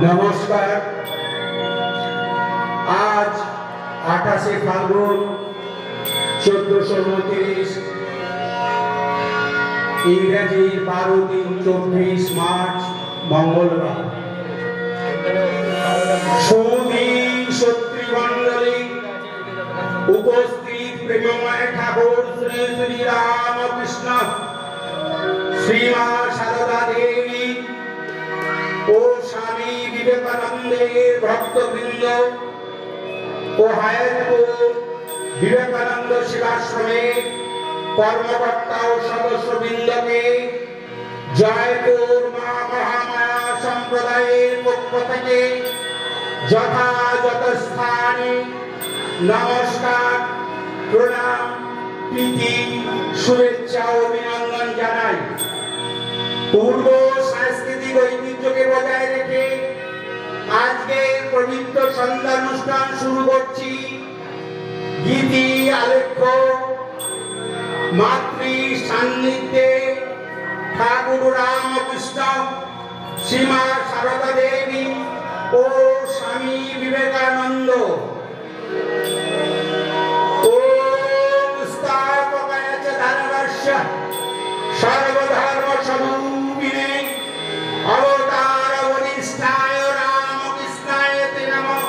নমস্কার। আজ 28শে ফাল্গুন 1429, ইংরেজি 12/3/24 মার্চ মঙ্গলবার। সুধীর শত্রুমণ্ডলী, উপস্থিত প্রেমময় ঠাকুর শ্রী শ্রী রামকৃষ্ণ, শ্রীমা সারদা দেবী ও স্বামী বিবেকানন্দের ভক্তবৃন্দ ও হায়াতপুর বিবেকানন্দ সেবাশ্রমের কর্মকর্তা ও সদস্যবৃন্দকে জয়পুর মা মহামায়া সম্প্রদায়ের পক্ষ থেকে যথাযথ স্থানে নমস্কার, প্রণাম, প্রীতি, শুভেচ্ছা ও অভিনন্দন জানাই। পূর্ব সাংস্কৃতিক ঐতিহ্যকে বজায় রেখে আজকে পবিত্র সন্ধ্যা অনুষ্ঠান শুরু করছি। গীতি আলেখ্য মাতৃ সান্নিধ্যে ঠাকুর রামকৃষ্ণ, শ্রীমা সারদা দেবী ও স্বামী বিবেকানন্দ। ওম স্থাপকায় চ ধর্মস্য সর্বধর্ম সমুবিনে অবতার বরিষ্ঠায় রামকৃষ্ণায় তে নমঃ।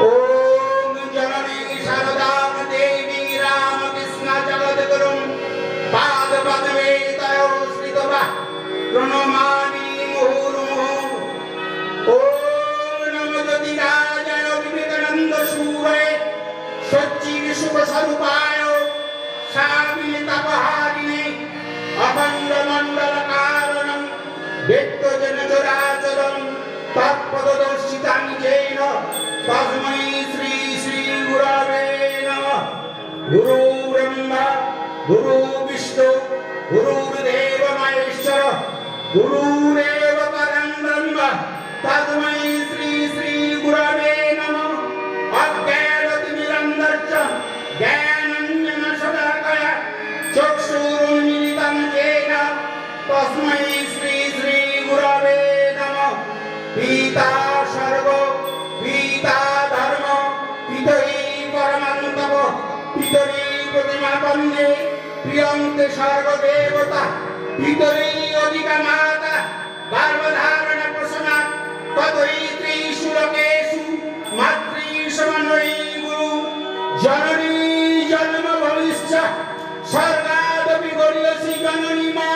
ওম জননী সারদা দেবী রামকৃষ্ণ জগদ্গুরুং পাদ পদ্মে তয়ো শ্রিতবা প্রণমামি মুহুর্মুহুঃ। ওম নমো জ্যোতিরাজয় বিবেকানন্দ সূরয়ে সচ্চির সুখ স্বরূপায় স্বামী তাপহারিণে অখণ্ড মণ্ডল কারণং বেত্তজন চরাচরং তৎপদদর্শিতাং যেন তস্मै শ্রী শ্রী গুরবে নমঃ। গুরু ব্রহ্মা গুরু বিষ্ণু গুরুর্দেব মহেশ্বর গুরুরেব পরম ব্রহ্ম তস্मै শ্রী শ্রী গুরবে নমঃ। অজ্ঞানতিমিরন্ধস্য জ্ঞানাঞ্জন শলাকয়া চক্ষুरुन्मीलितं येन तस्मै श्री श्री गुरवे नमः। पिता सर्व पिता धर्म पितरि परमन्तप पितरि प्रतिमा वन्दे प्रियन्ते सर्वदेवता पितरि अधिका माता गर्भधारण प्रसन्ना ततोहि त्रिषु लोकेषु मातृ समन्वयी गुरु जननी जन्म भविष्य सर्गादपि गरीयसी जननी मा।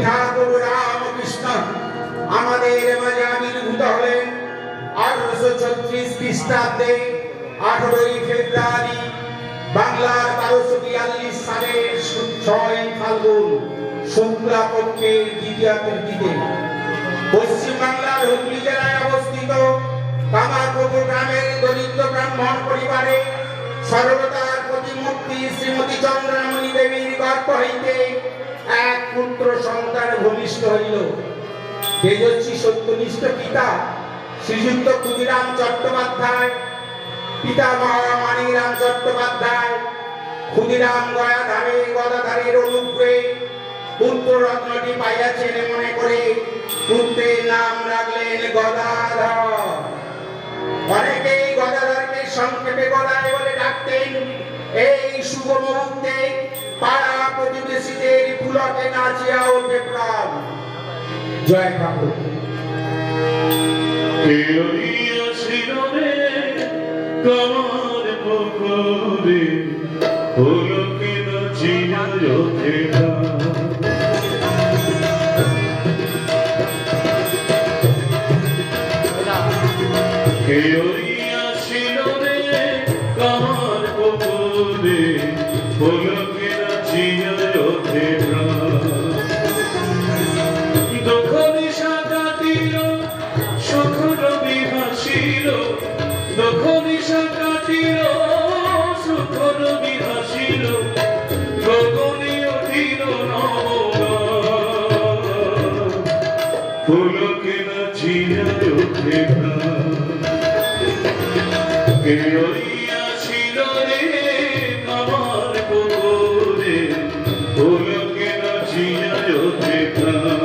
ঠাকুর রামকৃষ্ণ আমাদের মাঝে আবির্ভূত হলেন 1836 খ্রিস্টাব্দে 18ই ফেব্রুয়ারি বাংলার 1242 সালের 6ই ফাল্গুন শুক্লাপক্ষের দ্বিতীয়া তিথিতে পশ্চিম বাংলার হুগলি জেলায় অবস্থিত কামারপুকুর গ্রামের দরিদ্র ব্রাহ্মণ পরিবারে সর্বদার প্রতিমূর্তি শ্রীমতী চন্দ্রমণি দেবীর গর্ভ হইতে এক পুত্র সন্তান ভূমিষ্ঠ হইল। তেজস্বী সত্যনিষ্ঠ পিতা শ্রীযুক্ত ক্ষুদিরাম চট্টোপাধ্যায়, পিতামহ মানিরাম চট্টোপাধ্যায় ক্ষুদিরাম গদাধারের অনুগ্রহে পুত্র রত্নটি পাইয়াছেন মনে করে পুত্রের নাম রাখলেন গদাধর। অনেকেই গদাধরকে সংক্ষেপে গদাই বলে ডাকতেন। এই শুভ মুহূর্তে পাড়া প্রতিবেশীদের পুলকে নাচিয়া ওঠে প্রাণ। জয় ঠাকুর। কামার পুকুরে পুলকে নাচিয়া ওঠে প্রাণ। কামার পুকুরে পুলকে নাচিয়া ওঠে প্রাণ। দুঃখ নিশা কাটিল সুখ রবি হাসিল, দুঃখ নিশা কাটিল সুখ রবি হাসিল, গগনে উঠিল নবগান। পুলকে নাচিয়া ওঠে প্রাণ। কে আসিল রে কামার পুকুরে পুলকে নাচিয়া ওঠে প্রাণ।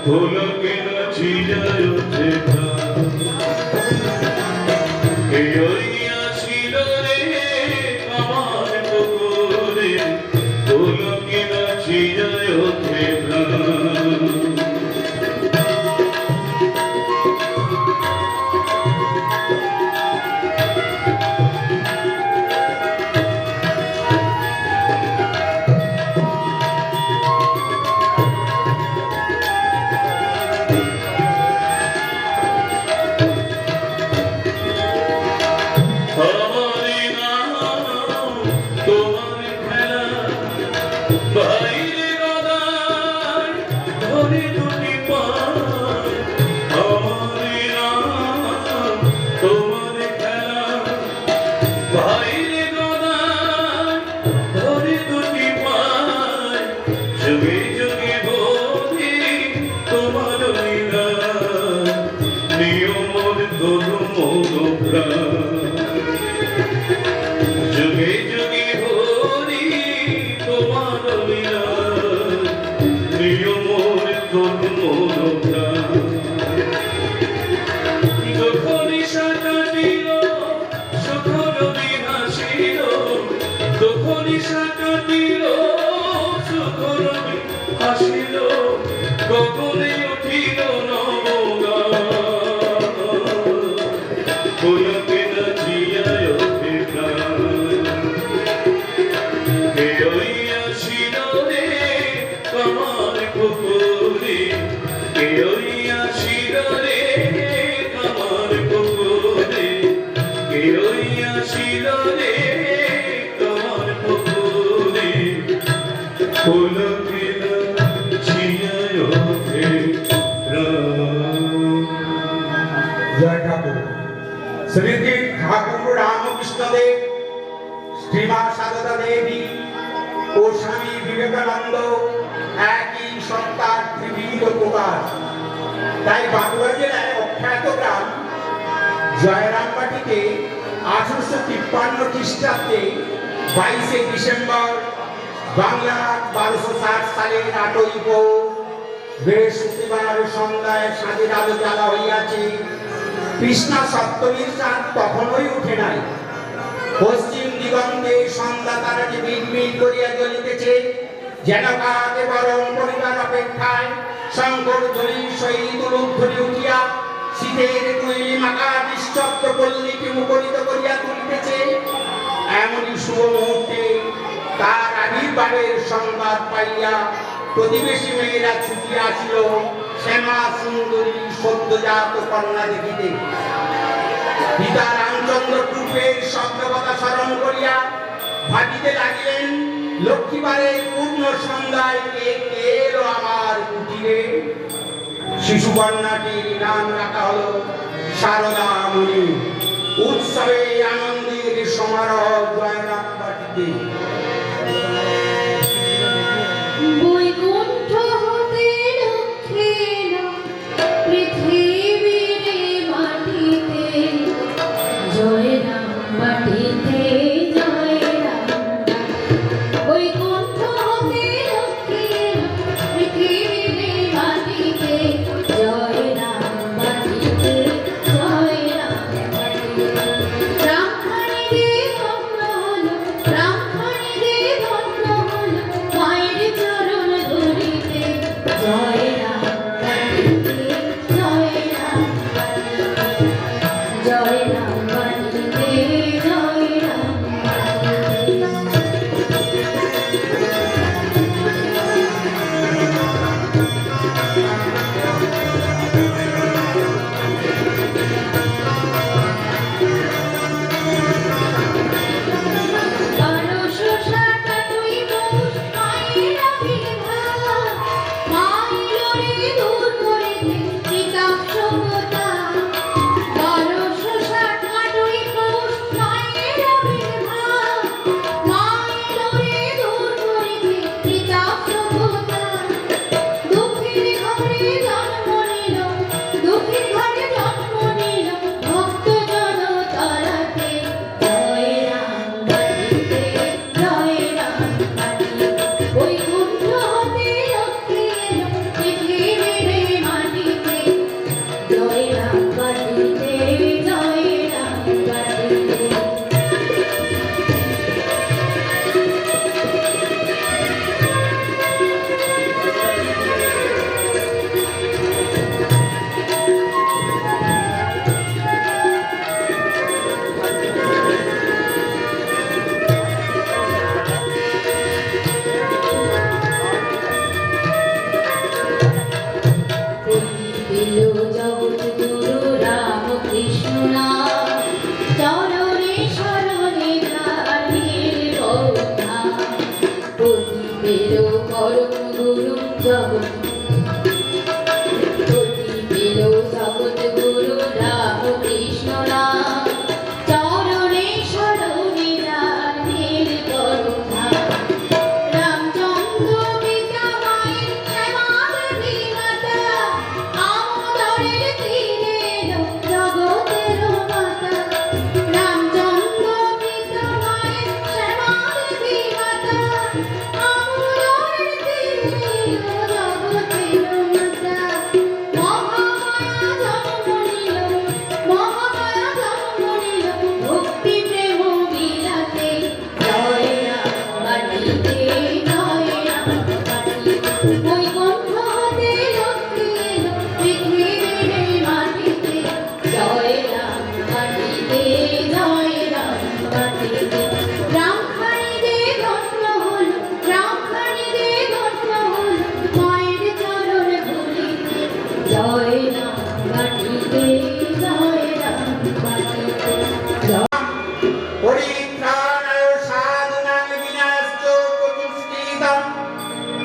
পুলকে নাচিয়া ওঠে প্রাণ। কে আসিল রে কামার পুকুরে পুলকে নাচিয়া ওঠে প্রাণ। যুগে যুগে হরি তোমার লীলা। পুলকিত ছিয়ায় ওঠে প্রাণ। জয় ঠাকুর। শ্রীজি ঠাকুর রামকৃষ্ণ দেব, শ্রীমা সারদা দেবী ও স্বামী বিবেকানন্দ একই সত্তার ত্রিবিধ প্রকাশ। তাই বাঁকুড়া জেলায় অখ্যাত গ্রাম জয়রামবাটিতে 1853 খ্রিস্টাব্দে 22শে ডিসেম্বর বাংলা 1260 সালের 8ই পৌষ বৃহস্পতিবার সন্ধ্যায় সাঁঝের আলো জ্বালা হইয়াছে। কৃষ্ণা সপ্তমীর চাঁদ তখনই উঠে নাই। পশ্চিম দিগন্তে সন্ধ্যা তারাটি মিটমিট করিয়া জ্বলিতেছে, যেন কাকে বরং পরিবার অপেক্ষায় শঙ্কর ধ্বনি সহিত উলুধ্বনি উঠিয়া শীতের কুইলি মাখা নিঃশব্দ পল্লীকে মুখরিত করিয়া তুলিতেছে। এমনই শুভ মুহূর্তে তার আবির্ভাবের সংবাদ পাইয়া প্রতিবেশী মেয়েরা ছুটিয়া আসিল শ্যামা সুন্দরী সদ্যজাত কন্যা দেখিতে। পিতা রামচন্দ্র পূর্বের শব্দকথা স্মরণ করিয়া ভাবিতে লাগিলেন, লক্ষ্মীবারের পূর্ণ সন্ধ্যায় কে এলো আমার কুটিরে। শিশু কন্যাটির নাম রাখা হলো সারদা মণি। উৎসবে আনন্দের সমারোহ জয়রামবাটিতে। বৈকুণ্ঠ হতে লক্ষ্মী এলো পৃথিবীর মাটিতে, জয়রামবাটিতে জয়রামবাটি। বৈকুণ্ঠ হতে লক্ষ্মী এলো পৃথিবীর মাটিতে, জয়রামবাটিতে জয়রামবাটি। রামখানি ধন্য হলো, রামখানি ধন্য হলো মায়ের চরণ ধরিতে, জয়রামবাটিতে জয়রামবাটি। জয়রামবাটিতে জয়রামবাটি।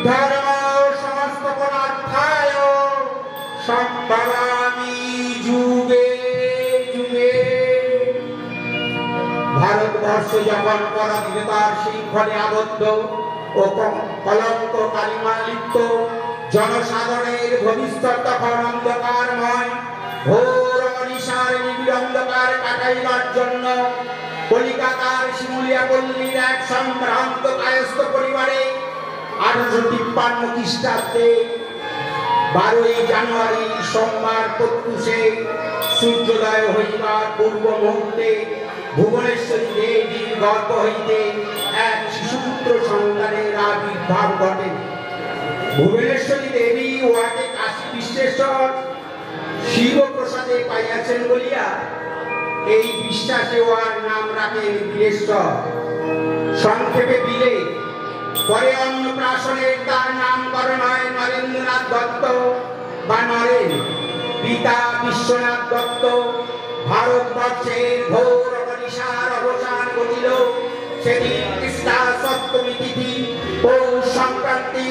ধর্ম সমস্ত পদার্থায় সম্ভবামি যুগে যুগে। ভারতবর্ষ যখন পরাধীনতার শৃঙ্খলে আবদ্ধ ও কলঙ্ক কালিমা লিপ্ত, জনসাধারণের ভবিষ্যৎ তখন অন্ধকারময়। ঘোর অনিশার নিবিড় অন্ধকার কাটাইবার জন্য কলিকাতার শিমুলিয়া পল্লীর এক সম্ভ্রান্ত কায়স্থ পরিবারে 1853 খ্রিস্টাব্দে 12ই জানুয়ারি সোমবার প্রত্যুষে সূর্যোদয় হইবার পূর্ব মুহূর্তে ভুবনেশ্বরী দেবীর গর্ভ হইতে এক শিশুপুত্র সন্তানের আবির্ভাব ঘটে। ভুবনেশ্বরী দেবী উহাকে কাশী বিশ্বেশ্বর শিবপ্রসাদে পাইয়াছেন বলিয়া এই বিশ্বাসে উহার নাম রাখেন বীরেশ্বর, সংক্ষেপে বিলে। পরে অন্নপ্রাশনে তার নামকরণ হয় নরেন্দ্রনাথ দত্ত বা নরেন। পিতা বিশ্বনাথ দত্ত। ভারতবর্ষের ঘোর অনিশার অবসান ঘটিল সেদিন কৃষ্ণা সপ্তমী তিথি, পৌষ সংক্রান্তি,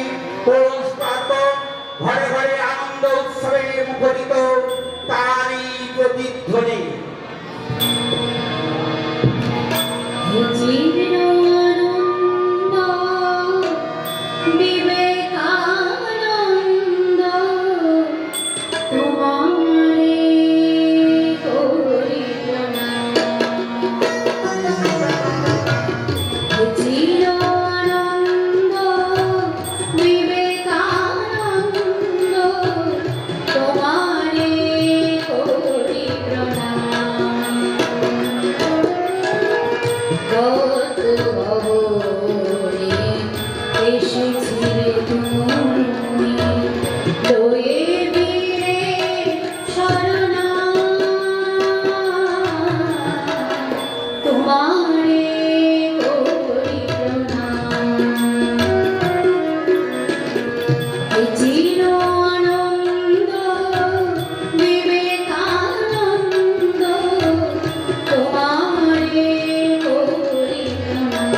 পৌষ পার্বণ। ঘরে ঘরে আনন্দ উৎসবে মুখরিত তারই প্রতিধ্বনি। বিবেকানন্দ তোমারে করি প্রণাম। চিরানন্দ বিবেকানন্দ তোমারে করি প্রণাম। কত ভবনে এসেছিলে তুমি, লয়ে বীরে শরণাম। তোমারে করি প্রণাম। চিরানন্দ বিবেকানন্দ তোমারে করি প্রণাম।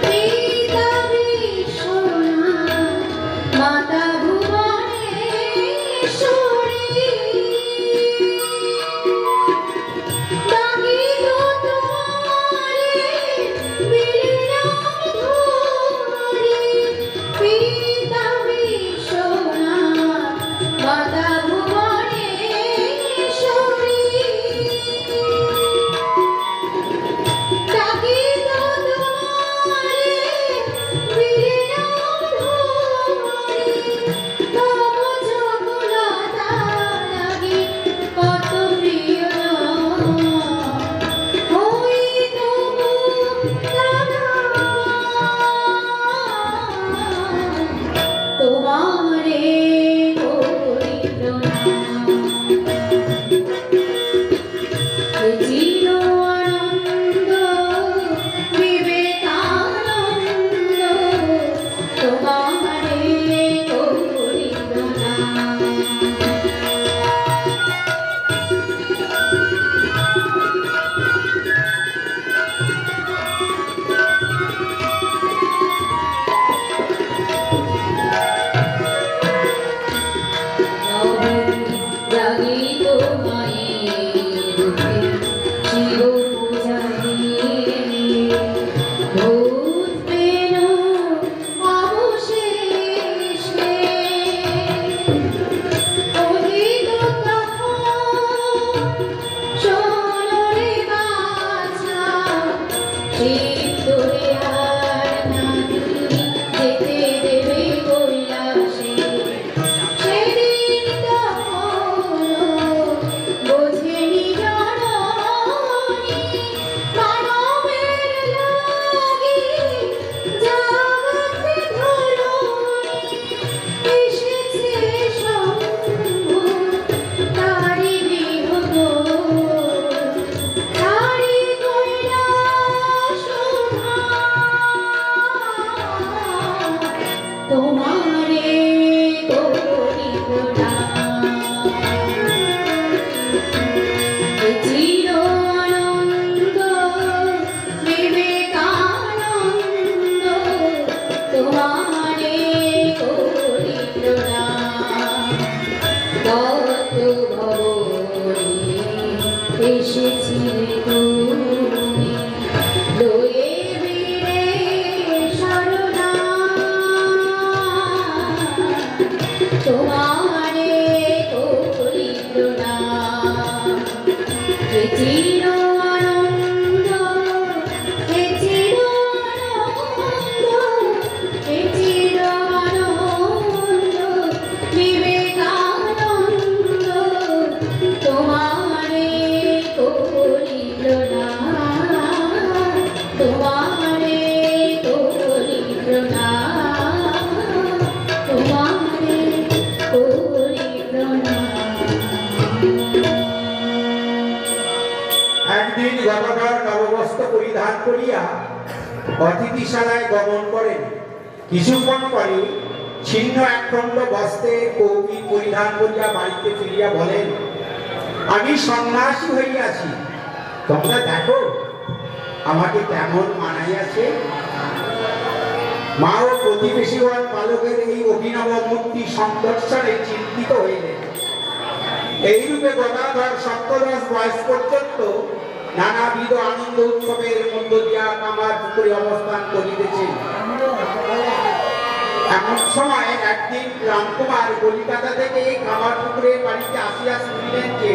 পিতা বিশ্বনাথ মাতা ভুবনেশ্বরী, ডাকিল তোমারে বিলীন ধরি। পিতা বিশ্বনাথ মাতা ভুবনেশ্বরী, ডাকিল তোমারে বিলীন ধরি। তব চকুলতা লাগি কত প্রিয় হই তবু দাদা, তোমারে করি প্রণাম। চিরানন্দ বিবেকানন্দ তোমারে করি প্রণাম। জাগিত মায়ের রূপে শিব পূজারি, ভূত পেন অবশেষে। অহিত তখন শোনো রে বাছা, শিব তোরে আর নাহি যেতে দেবে কৈলাসে। সেদিন তখন বোঝেনি জননী এসেছিলে তুমি লয়ে বীরে শরণা তোমারে করিল না হে চির আনন্দ হে চির আনন্দ হে চির আনন্দ বিবেকানন্দ তোমারে করিল না তোমারে করিল না তোমারে করিল না। একদিন গদাধর নববস্ত্র পরিধান করিয়া অতিথিশালায় গমন করেন। কিছুক্ষণ পরে ছিন্ন একখণ্ড বস্ত্রে কৌপি পরিধান করিয়া বাড়িতে ফিরিয়া বলেন, আমি সন্ন্যাসী হইয়াছি, তোমরা দেখো আমাকে কেমন মানাইয়াছে। মা ও প্রতিবেশীগণ বালকের এই অভিনব মূর্তি সংদর্শনে চিন্তিত হইলেন। এইরূপে গদাধর সপ্তদশ বয়স পর্যন্ত নানাবিধ আনন্দ উৎসবের মধ্য দিয়া কামারপুকুরে অবস্থান করিতেছেন। এমন সময় একদিন রামকুমার কলিকাতা থেকে কামারপুকুরের বাড়িতে আসিয়া শুনিলেন যে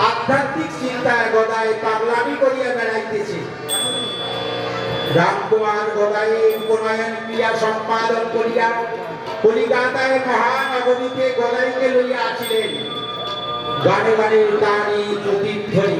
আধ্যাত্মিক চিন্তায় গদায় পাগলামি করিয়া বেড়াইতেছে। রামকুমার গদায় উপনয়ন ক্রিয়া সম্পাদন করিয়া কলিকাতায় মহানগরীতে গদাইকে লইয়া আসিলেন। গানে গানে তারি প্রতিধ্বনি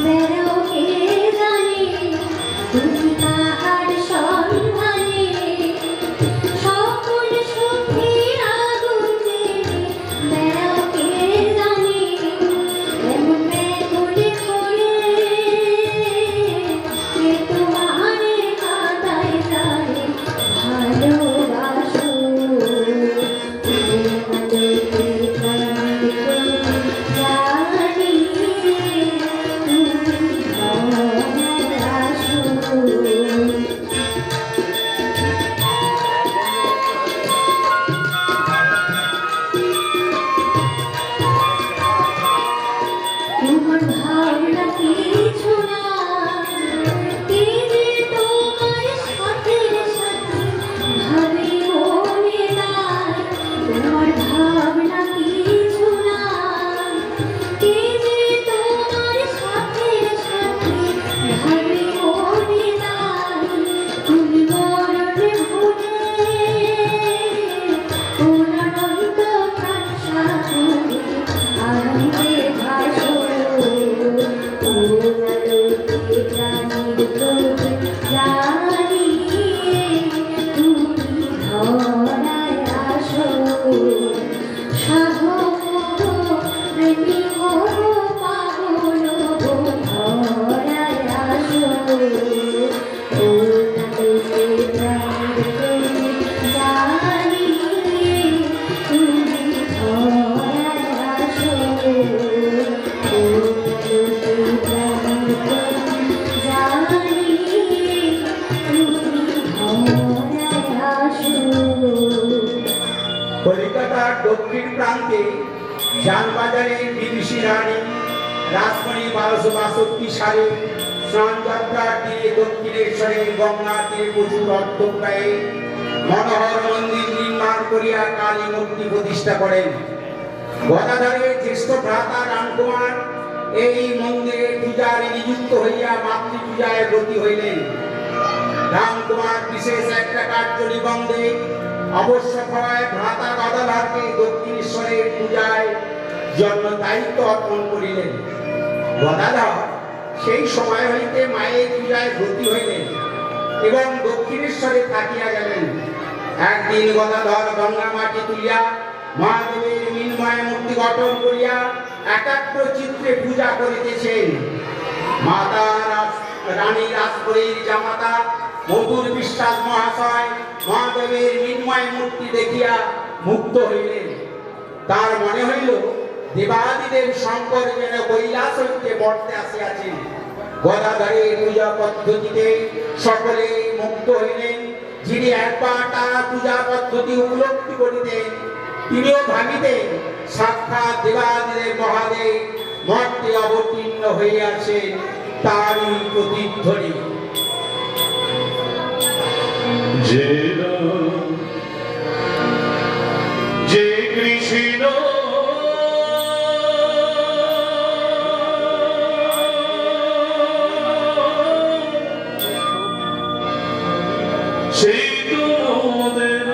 বেড়া পাগল ধরায় আসো ওটাতে প্রাণকে জানি তুমি ধরায় আসো ওটাতে প্রাণকে জানি তুমি ধরায় আসো। কলিকাতার দক্ষিণ প্রান্তে জানবাজারের বিদেশি রানী রাসমণি 1262 সালে স্নানযাত্রার তীরে দক্ষিণেশ্বরে গঙ্গা তীরে প্রচুর অর্থব্যয়ে মনোহর মন্দির নির্মাণ করিয়া কালী মূর্তি প্রতিষ্ঠা করেন। গদাধরের জ্যেষ্ঠ ভ্রাতা রামকুমার এই মন্দিরের পূজারে নিযুক্ত হইয়া মাতৃপূজায় ব্রতী হইলেন। রামকুমার বিশেষ একটা কার্য নিবন্ধে অবশ্য হয় ভ্রাতা গদাধরকে দক্ষিণেশ্বরের পূজায় জন্য দায়িত্ব অর্পণ করিলেন। গদাধর সেই সময় হইতে মায়ের পূজায় ব্রতী হইলেন এবং দক্ষিণেশ্বরে থাকিয়া গেলেন। একদিন গদাধর গঙ্গা মাটি তুলিয়া মহাদেবের মৃন্ময় মূর্তি গঠন করিয়া একাগ্র চিত্রে পূজা করিতেছেন। মাতা রানী রাসমণির জামাতা মধুর বিশ্বাস মহাশয় মহাদেবের মৃন্ময় মূর্তি দেখিয়া মুগ্ধ হইলেন। তার মনে হইল দেবাদিদেব শঙ্কর যেন কৈলাস হইতে বর্তে আসিয়াছেন। গদাধরের পূজা পদ্ধতিতে সকলে মুগ্ধ হইলেন। যিনি একবার তার পূজা পদ্ধতি উপলব্ধি করিতেন তিনিও ভাবিতেন সাক্ষাৎ দেবাদিদেব মহাদেব মর্তে অবতীর্ণ হইয়াছেন, তারই প্রতিধ্বনি। যে কৃষ্ণ সেই তোমাদের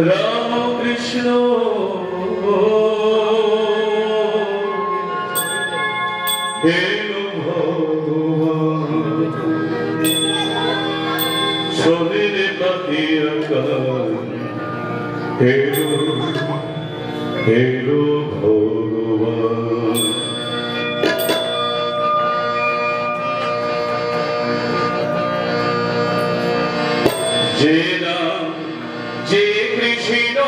রামকৃষ্ণ হেলো ভগবান শরীর পাতিয়া হেলো হেলো ভগবান। যে নাম যে কৃষ্ণ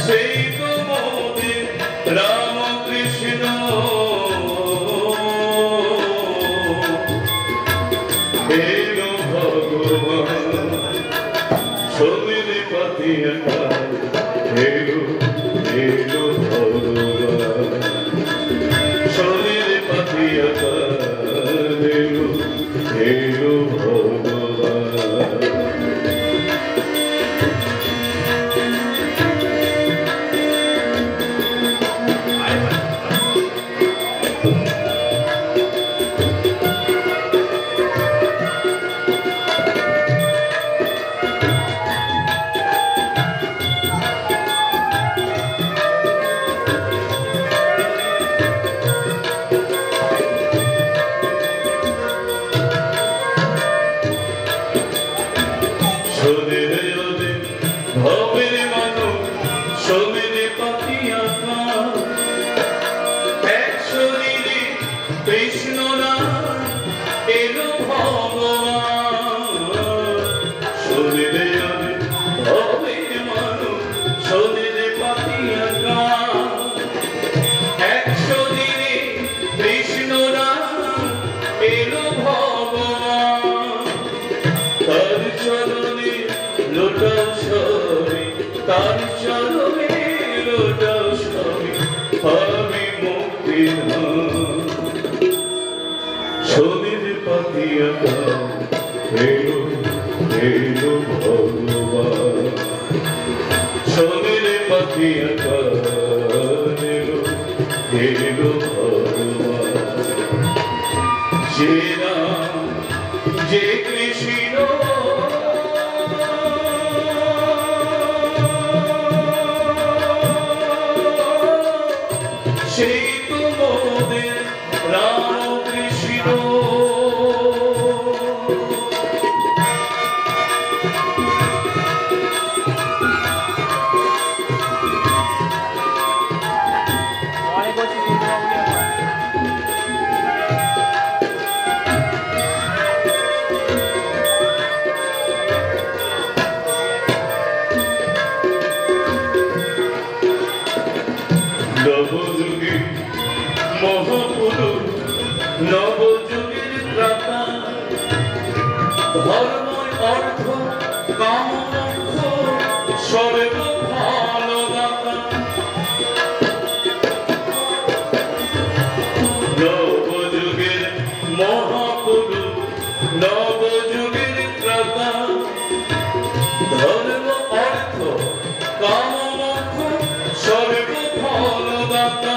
সেই তোমাদের রামকৃষ্ণ হেলো ভগবান শরীর পাতিয়া হেলো হেলো ভগবান শরীর পাতিয়া হেলো হেলো ভগবান। ভবের মানুষ শরীরে পাতিয়া এক শরীরে কৃষ্ণ নাম এলো ভগবান শরীরে ভবের মানুষ শরীরে পাতিয়া এক শরীরে কৃষ্ণ নাম এলো ভগবান তার চরণে লোটাও সবই তার চরণে লোটাও সবই আমি মুক্তি শরীর পাতিয়া হেলো হেলো ভগবান শরীর পাতিয়া হেলো হেলো ভগবান। যে নাম যে কৃষ্ণ সেই তোমাদের রামকৃষ্ণ ধর্ম অর্থ কাম মোক্ষ সর্ব ফলদাতা নবযুগের মহাপুরু নবযুগের ত্রাতা ধর্ম অর্থ কাম মোক্ষ সর্ব ফলদাতা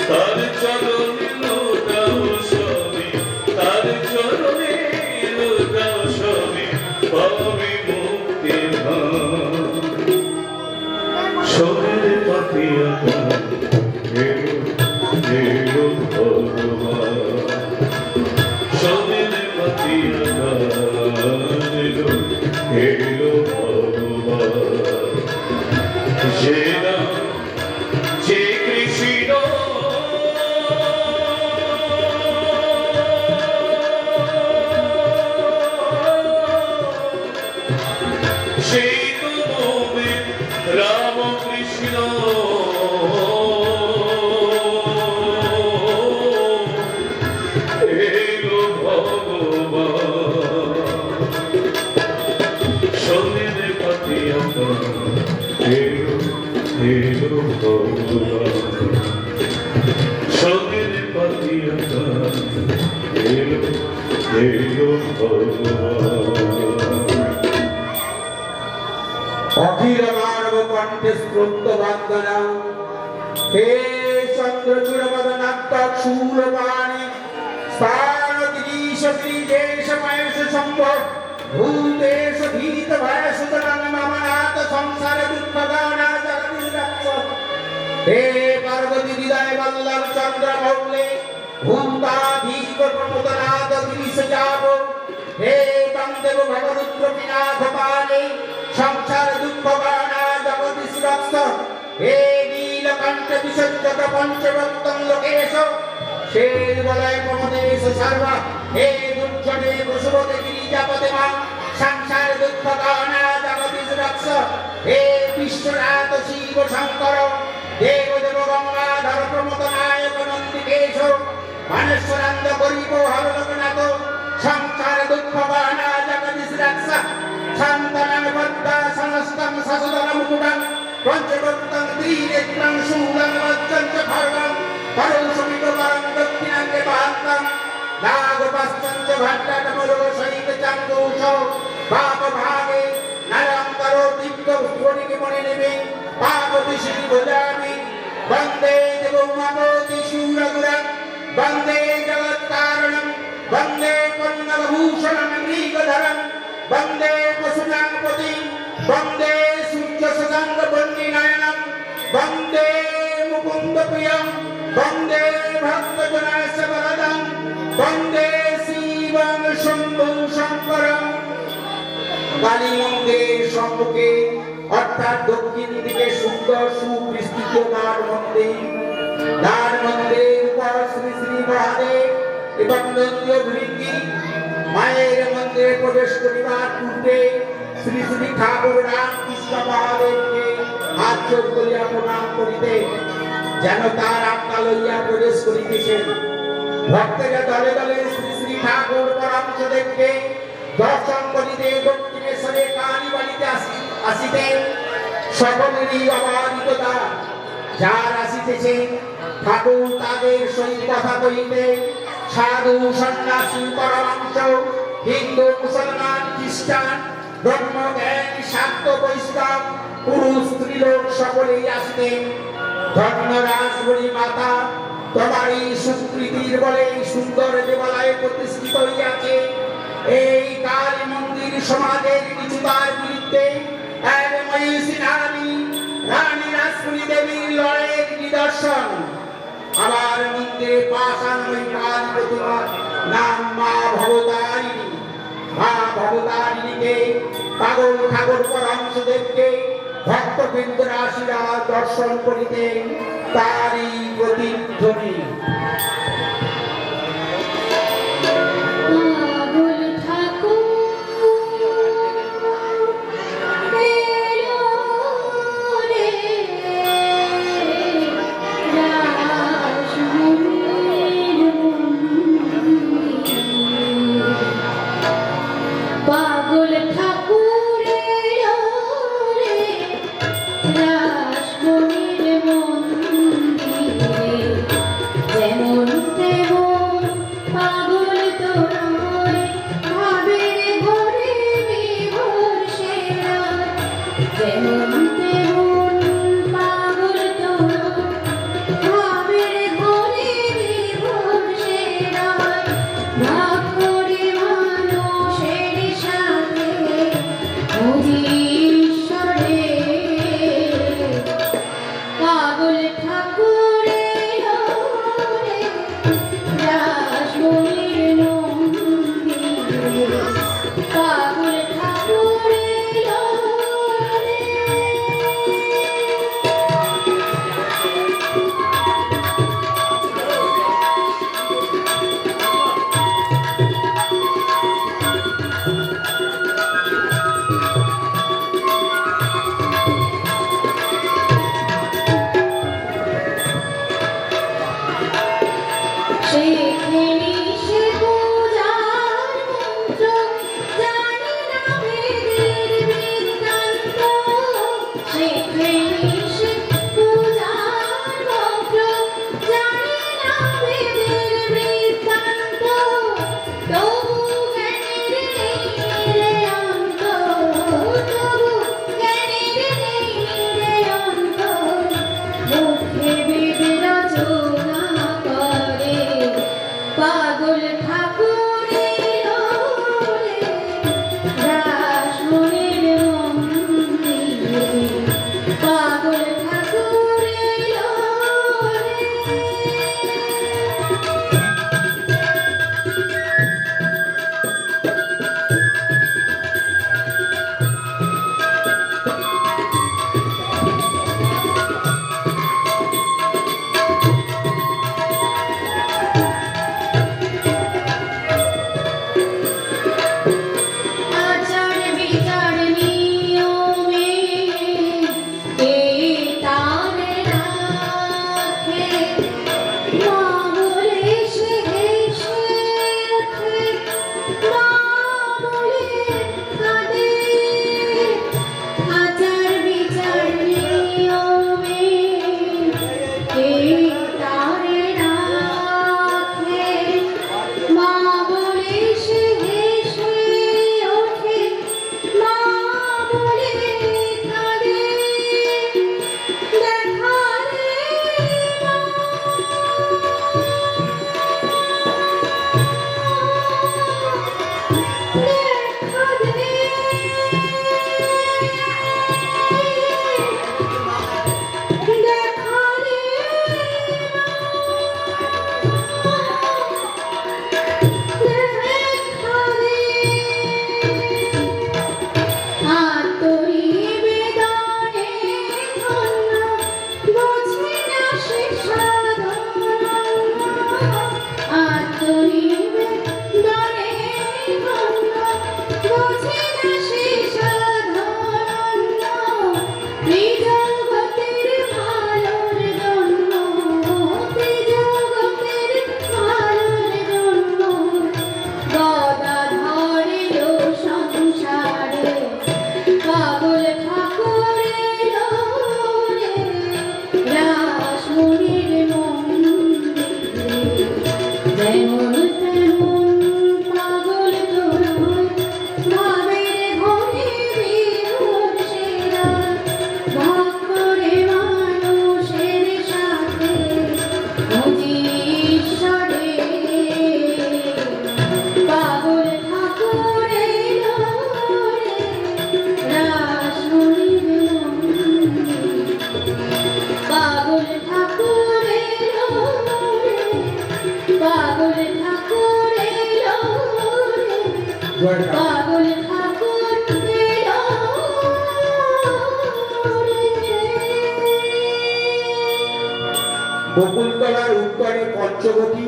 তার চরণে লুটাও সবই তার চরণে লুটাও সবই পাবে মুক্তি শরীরে পাতিয়া এলো ভগবান শরীরে পাতিয়া এলো ভগবান যে রাম যে কৃষ্ণ সেই তো মোদের রামকৃষ্ণ এলো ভগবান শরীরে পাতিয়া এলো ভগবান শরীরে পাতিয়া এলো ভগবান অখিল মানব কণ্ঠে স্ফূর্ত বন্দনা হে চন্দ্রচূড় বদনাত্মক শূলপাণি স্থান গিরিশ গিরিদেশ মহেশ সম্ভব ভূতেশ ভীত ভয়স জনন মমনাথ সংসার দুঃখগানা জগদীশ রক্ষক হে পার্বতী হৃদয় বল্লভ চন্দ্র মৌলে ভূতাধীশ প্রমোদনাথ গিরিশ যাব হে তন্দেব ভগরুদ্র বিনাথ পালে সংসার দুঃখ গানা জগদীশ রক্ষক হে নীলকণ্ঠ বিসর্জত পঞ্চরত্ন লোকেশ শের বলয় প্রমদেশ সর্ব হে দুর্জনে বসুবতে গিরিজাপতে মা সংসার দুঃখ গানা জগদীশ রক্ষক হে বিশ্বনাথ শিব শঙ্কর দেব দেব গঙ্গাধর প্রমোদ নায়ক নন্দিকেশ মানেশ্বরানন্দ গরিব হরলোকনাথ সংসার দুঃখ গানা জগদীশ রক্ষক শান্তনং বদ্ধা সমস্তং সসদনং মুকুটং পঞ্চভক্তং ত্রিনেত্রং শূলং বজ্রং চ খড়গং পরৌষমিক পরং দক্ষিণাঙ্গে মহান্তং নাগপশ্চং চ ভট্টকমলো সহিত চান্দৌষ পাপ ভাগে নরং করো দীপ্ত স্ফটিকে মনে নেবে পার্বতী শ্রী ভজামি বন্দে দেবমামতি শূরগুরং বন্দে জগৎকারণং বন্দে কন্নভূষণং মৃগধরং বন্দে পশুনাংপতি বন্দে সূর্য শশাঙ্ক বন্দি নয়নম বন্দে মুকুন্দ প্রিয়ম বন্দে ভক্তজনায় বরদম বন্দে শিবং শম্ভু শঙ্করম কালী মন্দির সম্মুখে অর্থাৎ দক্ষিণ দিকে সুন্দর সুবিস্তৃত দ্বার মন্দিরের উপর শ্রী শ্রী মহাদেব এবং নন্দীয় ভৃঙ্গি মায়ের মন্দিরে প্রবেশ করিবার পূর্বে শ্রী শ্রী ঠাকুর রামকৃষ্ণ মহাদেবকে হাত জোড় করিয়া প্রণাম করিতে যেন তার আত্মা লইয়া প্রবেশ করিতেছেন ভক্তেরা দলে দলে শ্রী শ্রী ঠাকুর পরমহংসদেবকে দর্শন করিতে দক্ষিণেশ্বরে কালীবাড়িতে আসিতেন সকলেরই অবাধিততা যার আসিতেছেন ঠাকুর তাদের সহিত কথা কইতে সাধু সন্ন্যাসী পরমহংস হিন্দু মুসলমান খ্রিস্টান ব্রহ্মজ্ঞানী শাক্ত বৈষ্ণব পুরুষ স্ত্রীলোক সকলেই আসিতেন ধর্মরাজবরী মাতা তোমারই সুকৃতির বলে সুন্দর দেবালয়ে প্রতিষ্ঠিত হইয়াছে এই কালী মন্দির সমাজের কিছুতার বিরুদ্ধে এক মহিষী নারী রানী রাসমণি দেবীর লড়াইয়ের নিদর্শন আমার মন্দিরে পাষাণ ওই কালী প্রতিমার নাম মা ভবতারিণী মা ভবতারিণীকে পাগল ঠাকুর পরমহংসদেবকে ভক্তবৃন্দ রাশিরা দর্শন করিতেন তারই প্রতিধ্বনি পাগল ঠাকুর এলো রে রাসমণির মন্দিরে তোরয় ভাবের ঘরে বিভোর সেরা যেমন তেমন পাগল তোরয় ভাবের ঘরে বিভোর সেরা ভাগ করে মানুষের সাথে অধীশ্বরে পাগল ঠাকুরে লোরে রাসমণির মন্দিরে পাগল ঠাকুরে লোরে সেখানে সে পূজার মন্ত্র জানি না বেদের বৃত্তান্ত সেখানে সে পূজার মন্ত্র জানি না বেদের বৃত্তান্ত তবু জ্ঞানের নেই রে অন্ত তবু জ্ঞানের নেই রে অন্ত মুখে বেদ রচনা করে পাগল ঠাকুরে লোরে রাসমণির মন্দিরে পাগল ঠাকুরে লোরে আচার বিচার নিয়মে এই তারে রাখে মা বলে সে হেসে ওঠে মা বলে কাঁদে আচার বিচার নিয়মে এই তারে রাখে মা বলে সে হেসে ওঠে মা বলে কাঁদে দেখা রে মা দেখা রে দেখা রে দেখা রে আতরি বেদনে ধন্য বোঝে না সে সাধন আতরি বেদনে ধন্য বোঝে না সে সাধন ত্রিজগতের ভালোর জন্য ত্রিজগতের ভালোর জন্য গদাধরের সংসারে পাগল ঠাকুরে লোরে রাসমণির মন্দিরে যেমন তেমন পাগল তোরয় ভাবের ঘরে বিভোর সেরা ভাগ করে মানুষের সাথে অধীশ্বরে পাগল ঠাকুরে লোরে রাসমণির মন্দিরে পাগল ঠাকুরে লোরে পাগল ঠাকুরে লোরে জয় রাম। পাগল ঠাকুরে লোরে বকুলতলার উত্তরে পঞ্চবটী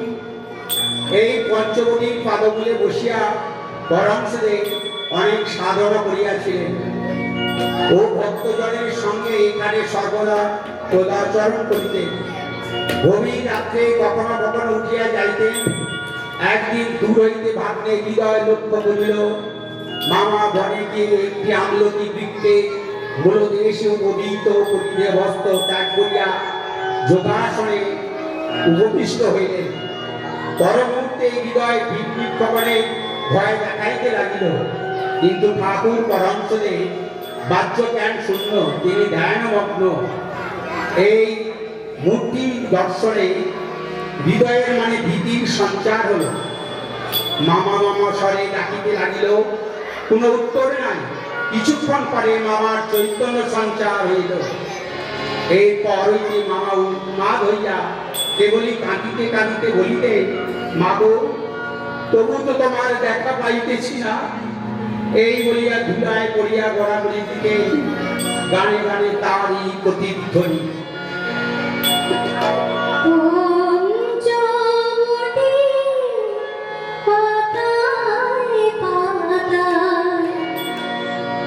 এই পঞ্চবটীর পাদমূলে বসিয়া পরমসদেব অনেক সাধনা করিয়াছিলেন ও ভক্তজনের সঙ্গে এখানে সর্বদা পদাচরণ করিতেন গভীর রাত্রে কখনো কখনো উঠিয়া যাইতেন একদিন দূর হইতে ভাগ্নে হৃদয় লক্ষ্য করিল মামা বনে গিয়ে একটি আমলকি বৃক্ষে মূলদেশে উপবিত করিতে বস্ত্র ত্যাগ করিয়া যোগাসনে উপবিষ্ট হইলেন পরমুহূর্তে মুহূর্তে হৃদয় ভিড় কবলে ভয় দেখাইতে লাগিল। কিন্তু ঠাকুর পরমসদে বাহ্য জ্ঞান শূন্য, তিনি ধ্যানমগ্ন। এই মূর্তি দর্শনে হৃদয়ের মানে ভীতির সঞ্চার হলো। মামা মামা স্বরে ডাকিতে লাগিল, কোনো উত্তর নাই। কিছুক্ষণ পরে মামার চৈতন্য সঞ্চার হইল। এরপর হইতে মামা উন্মাদ হইয়া কেবলই কাঁদিতে কাঁদিতে বলিতে, মাগো তবু তো তোমার দেখা পাইতেছি না। এই বলিয়া ধুলায় পড়িয়া গড়াগড়ির দিকে গানে গানে তারই প্রতিধ্বনি। পঞ্চবটি পাতায় পাতায়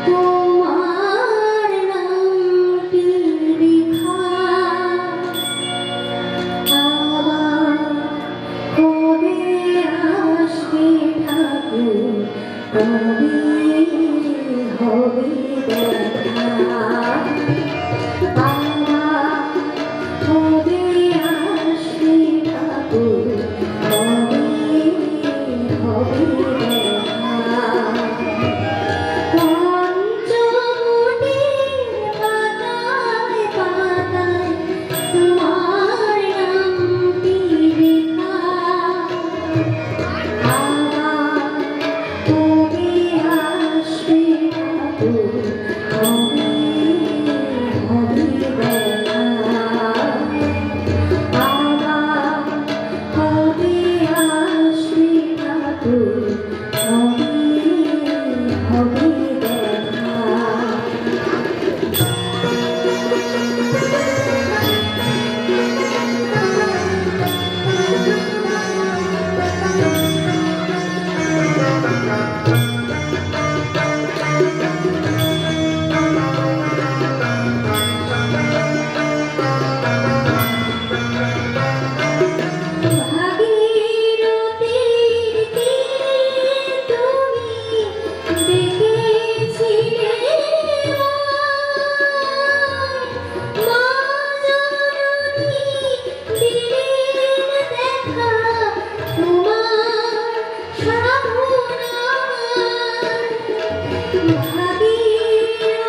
তোমার নামটি লেখা। আবার কবে আসবে ঠাকুর, কবে হবে দেখা। কবে আসবে ঠাকুর, কবে হবে দেখা। পঞ্চবটির পাতায় পাতায় তোমার নামটি লেখা। আবার কবে আসবে ঠাকুর, কবে হবে দেখা। আবার কবে আসবে ঠাকুর, কবে হবে দেখা। ভাগীরথীর তীরে তুমি ডেকেছিলে মা জননী, দিলেন দেখা তোমার সাধনায়। ভাগীরথীর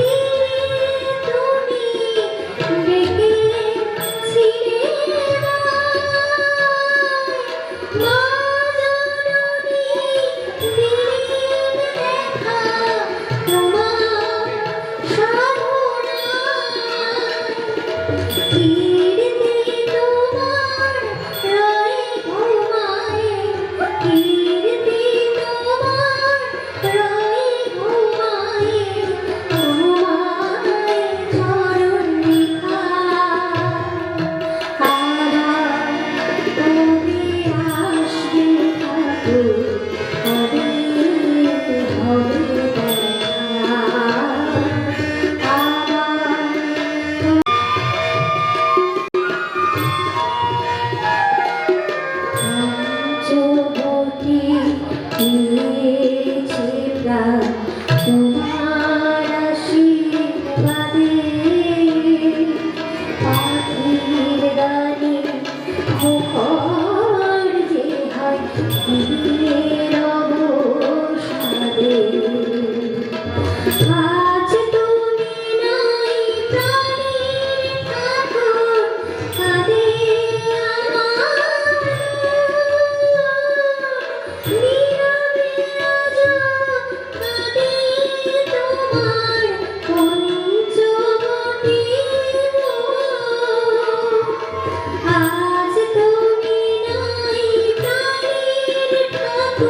তীরে তুমি ডেকেছিলে মা জননী, দিলেন দেখা তোমার সাধনায়। কীর্তি তোমার রয়ে ঘুমায়ে, কীর্তি তোমার রয়ে ঘুমায়ে, ঘুমায়ে চরণ রেখা। আবার কবে আসবে ঠাকুর, কবে হবে দেখা। আবার পঞ্চবটি দিয়েছে প্রাণ তোমার আশীর্বাদে। পাখির গানে মুখর যে হয় দিনের অবসাদে। আজ তুমি নাই প্রাণের ঠাকুর, কাঁদে আমার নীরবে আজ কাঁদে তোমার পঞ্চবটি মুখ। আজ তুমি নাই প্রাণের ঠাকুর,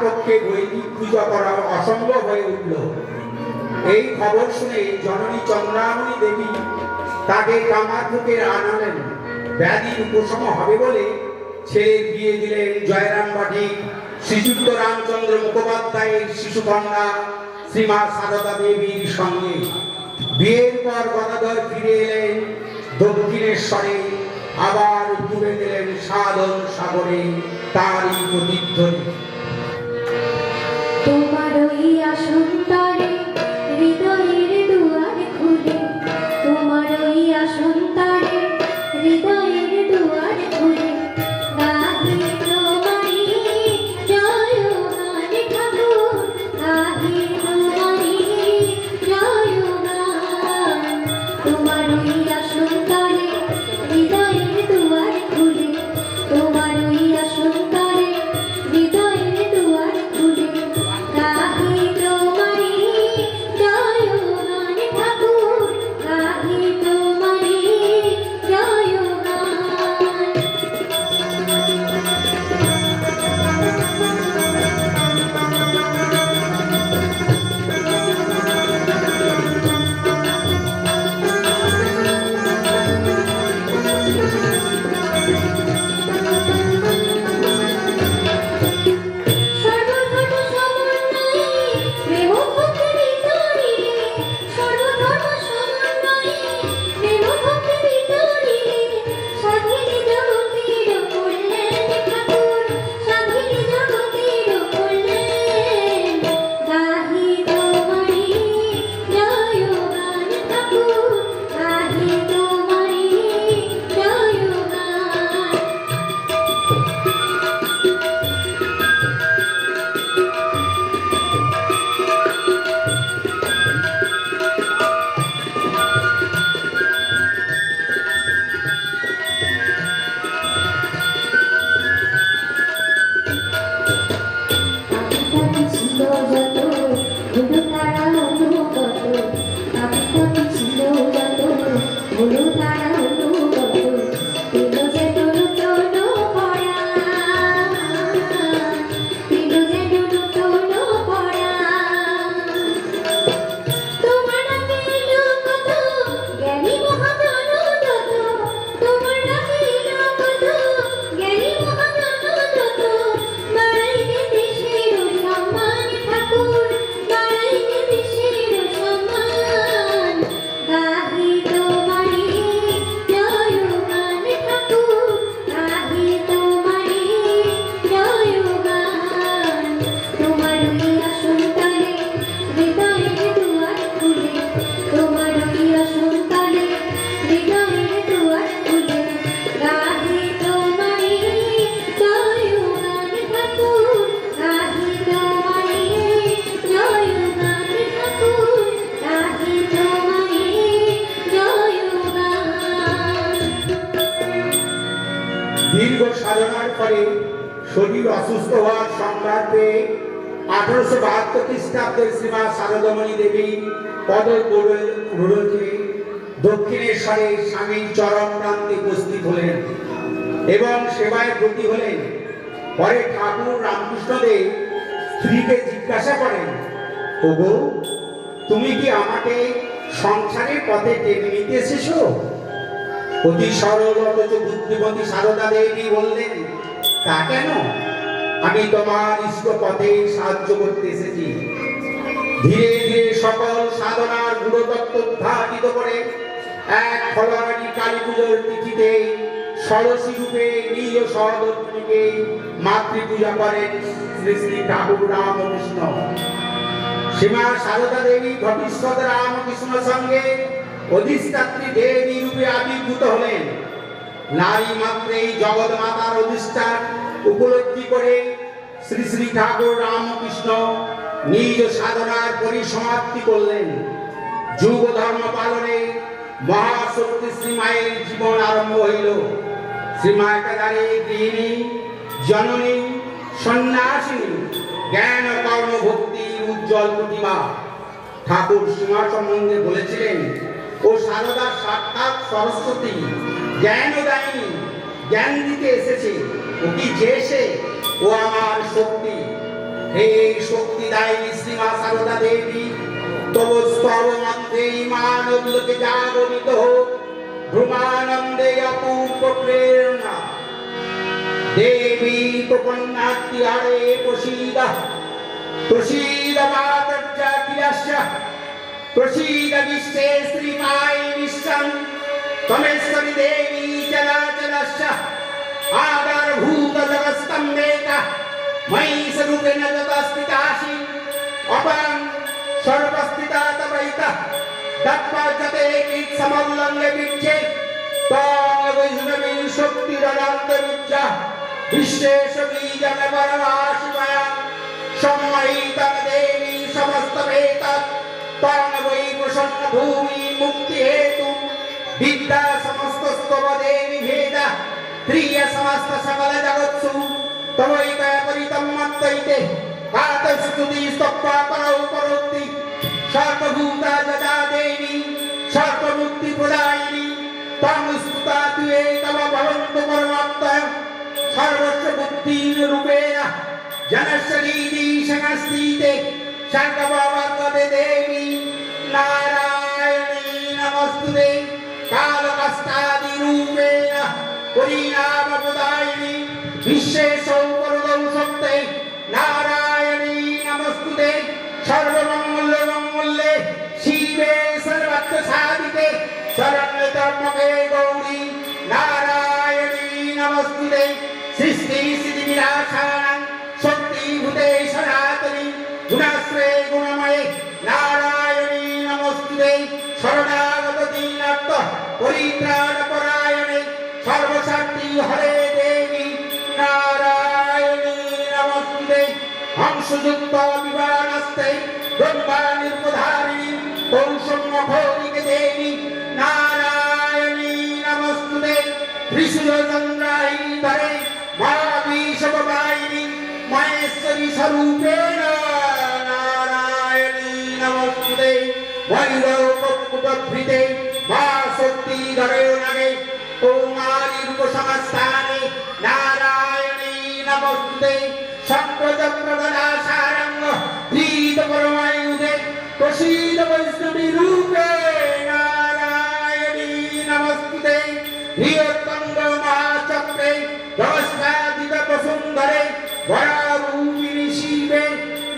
পক্ষে বৈদিক পূজা করা অসম্ভব হয়ে উঠল। এই খবর শুনে জননী চন্দ্রামণি দেবী তাকে কামারপুকে আনালেন। ব্যাধির উপশম হবে বলে ছেলের বিয়ে দিলেন জয়রাম বাটি শ্রীযুক্ত রামচন্দ্র মুখোপাধ্যায়ের শিশুকন্যা শ্রীমা সারদা দেবীর সঙ্গে। বিয়ের পর গদাধর ফিরে এলেন দক্ষিণেশ্বরে, আবার ডুবে দিলেন সাধন সাগরে তারই প্রতিধ্বনি। তোমার ওই আসন তলে হৃদয়ের দুয়ার খুলে, তোমার ওই আসন তলে হৃদয়ের দুয়ার খুলে, গাহি তোমারি জয় গান ঠাকুর, গাহি তোমারি জয় গান। তোমার ওই আসন তলে হৃদয়ের দুয়ার খুলে, তোমার ওই আসন তলে হৃদয়ের দুয়ার খুলে, গাহি তোমারি জয় গান ঠাকুর, গাহি তোমারি জয় গান। সর্বধর্ম সমন্বয়ে প্রেম ভক্তির ভিতরিলে, সর্বধর্ম সমন্বয়ে প্রেম ভক্তির ভিতরিলে, স্বাধীন জগতের কল্যাণ ঠাকুর, স্বাধীন জগতের কল্যাণ। গাহি তোমারি জয় গান ঠাকুর, গাহি তোমারি জয় গান। কাঁপি ছিল যত হলো তারা অনুগত, কাঁপি ছিল যত হলো তারা অনুগত, পেল যে নূতন পরা, পেল যে নূতন পরা। তোমার নামে এলো কত জ্ঞানী মহাজন যত, তোমার নামে এলো কত জ্ঞানী মহাজন যত, বাড়াইলে দেশের সম্মান ঠাকুর, বাড়াইলে দেশের সম্মান। গাহি তোমারি জয় গান ঠাকুর, গাহি তোমারি জয় গান। তোমার ওই আসন তলে হৃদয়ের দুয়ার খুলে, তোমার ওই আসন তলে হৃদয়ের দুয়ার খুলে, গাহি তোমারি জয় গান ঠাকুর, গাহি তোমারি জয় গান ঠাকুর, গাহি তোমারি জয় গান। দীর্ঘ সাধনার পরে শরীর অসুস্থ হওয়ার সংবাদ পেয়ে 1872 খ্রিস্টাব্দের শ্রীমা সারদামণি দেবী পদপ্রলোকে দক্ষিণেশ্বরে স্বামীর চরম প্রান্তে উপস্থিত হলেন এবং সেবায় ব্রতী হলেন। পরে ঠাকুর রামকৃষ্ণদেব স্ত্রীকে জিজ্ঞাসা করেন, ওগো তুমি কি আমাকে সংসারের পথে টেনে নিতে এসেছো? অতি সরল অথচ বুদ্ধিমতী সারদা দেবী বললেন, তা কেন, আমি তোমার ইষ্ট পথে সাহায্য করতে এসেছি। ধীরে ধীরে সকল সাধনার গুরুতত্ত্ব উদ্ঘাটিত করে এক ফলাহারি কালী পুজোর তিথিতে ষোড়শী রূপে নিজ সহধর্মিণীকে মাতৃপূজা করেন শ্রী শ্রী ঠাকুর রামকৃষ্ণ। শ্রীমা সারদা দেবী ভবিষ্যৎ রামকৃষ্ণ সঙ্গে অধিষ্ঠাত্রী দেবী রূপে আবির্ভূত হলেন। নারী মাত্রেই জগৎ মাতার অধিষ্ঠান উপলব্ধি করে শ্রী শ্রী ঠাকুর রামকৃষ্ণ নিজ সাধনার পরিসমাপ্তি করলেন। যুগ ধর্ম পালনে মহাশক্তি শ্রীমায়ের জীবন আরম্ভ হইল। শ্রীমা একাধারে গৃহিণী, জননী, সন্ন্যাসিনী, জ্ঞান কর্ম ভক্তির উজ্জ্বল প্রতিমা। ঠাকুর শ্রীমা সম্বন্ধে বলেছিলেন, ও সারদা সাক্ষাৎ সরস্বতী, জ্ঞানদায়িনী, জ্ঞান দিতে এসেছে। ও কি চেয়েছে? ও আমার শক্তি। हे शक्तिदायिनी श्रीमा सारदा देवी तव स्तव मंत्रे मानवलोके जागरित हो भ्रमानंदे अपूर्व प्रेरणा देवी तो कन्याति हरे प्रसीद मातर्जा किलस्य प्रसीद विश्वे श्रीमाय विश्वं तमेश्वरी देवी चलाचलस्य आधारभूत जगत्स्तम्भेत मयि स्वरूपेण ततस्थितासि अपरं सर्वस्थिता तवैत दत्पजते समल्लङ्घ्य विच्चे त्वां वैष्णवी शक्तिरनन्तरुच्च विश्वेश बीजं परमाशिवया सम्मयितं देवी समस्तमेतत् त्वां वै प्रसन्न भूमि मुक्ति हेतु विद्या समस्तस्तव देवी भेद प्रिय समस्त सकल जगत्सु तवैक परितं मत्तैते कातस्तुति स्तप्पा परौ परोक्ति सर्वभूता जदा देवी सर्वमुक्ति प्रदायिनी त्वं स्तुता तुये तव भवन्तु परमात्मा सर्वस्य बुद्धिन रूपेण जनशरीरी संस्थिते शङ्खवर्तते देवी नारायणी नमस्तुते कालकष्टादि रूपेण परिणामप्रदायिनी विश्वेशौ वरदौ शक्ते नारायणी नमस्तुते सर्वमङ्गले शिवे सर्वत्र साधिके शरण्यतमके गौरी नारायणी नमस्तुते सृष्टि स्थिति विनाशानां शक्तिभूते सनातनी गुणाश्रये गुणमये नारायणी नमस्तुते शरणागत दीनत्व परित्राणपरायणे सर्वशक्ति हरे देवी नारायणी नमस्तुते हंसयुक्त विमानस्ते ब्रह्मा निर्मधारिणी कौसुम्भौरिके देवी नारायणी नमस्तुते त्रिशूलचन्द्रायुधरे महाविषभवाहिनी महेश्वरी स्वरूपेण नारायणी नमस्तुते वैरवकुटभृते महाशक्तिधरे नगे कौमारीरूपसमस्थाने नारायणी नमस्तुते शङ्खचक्रगदासारङ्ग धीतपरमायुधे प्रसीद वैष्णवी रूपे नारायणी नमस्तुते धियत्तङ्ग महाचक्रे नमस्कादितवसुन्धरे वरारूपिणि शिवे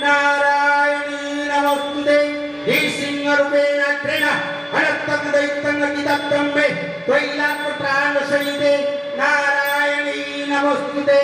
नारायणी नमस्तुते नृसिंहरूपेण त्रेण हरत्तङ्गदैत्यङ्गकितब्रह्मे त्वयिलापप्राणसहिते नारायणी नमस्तुते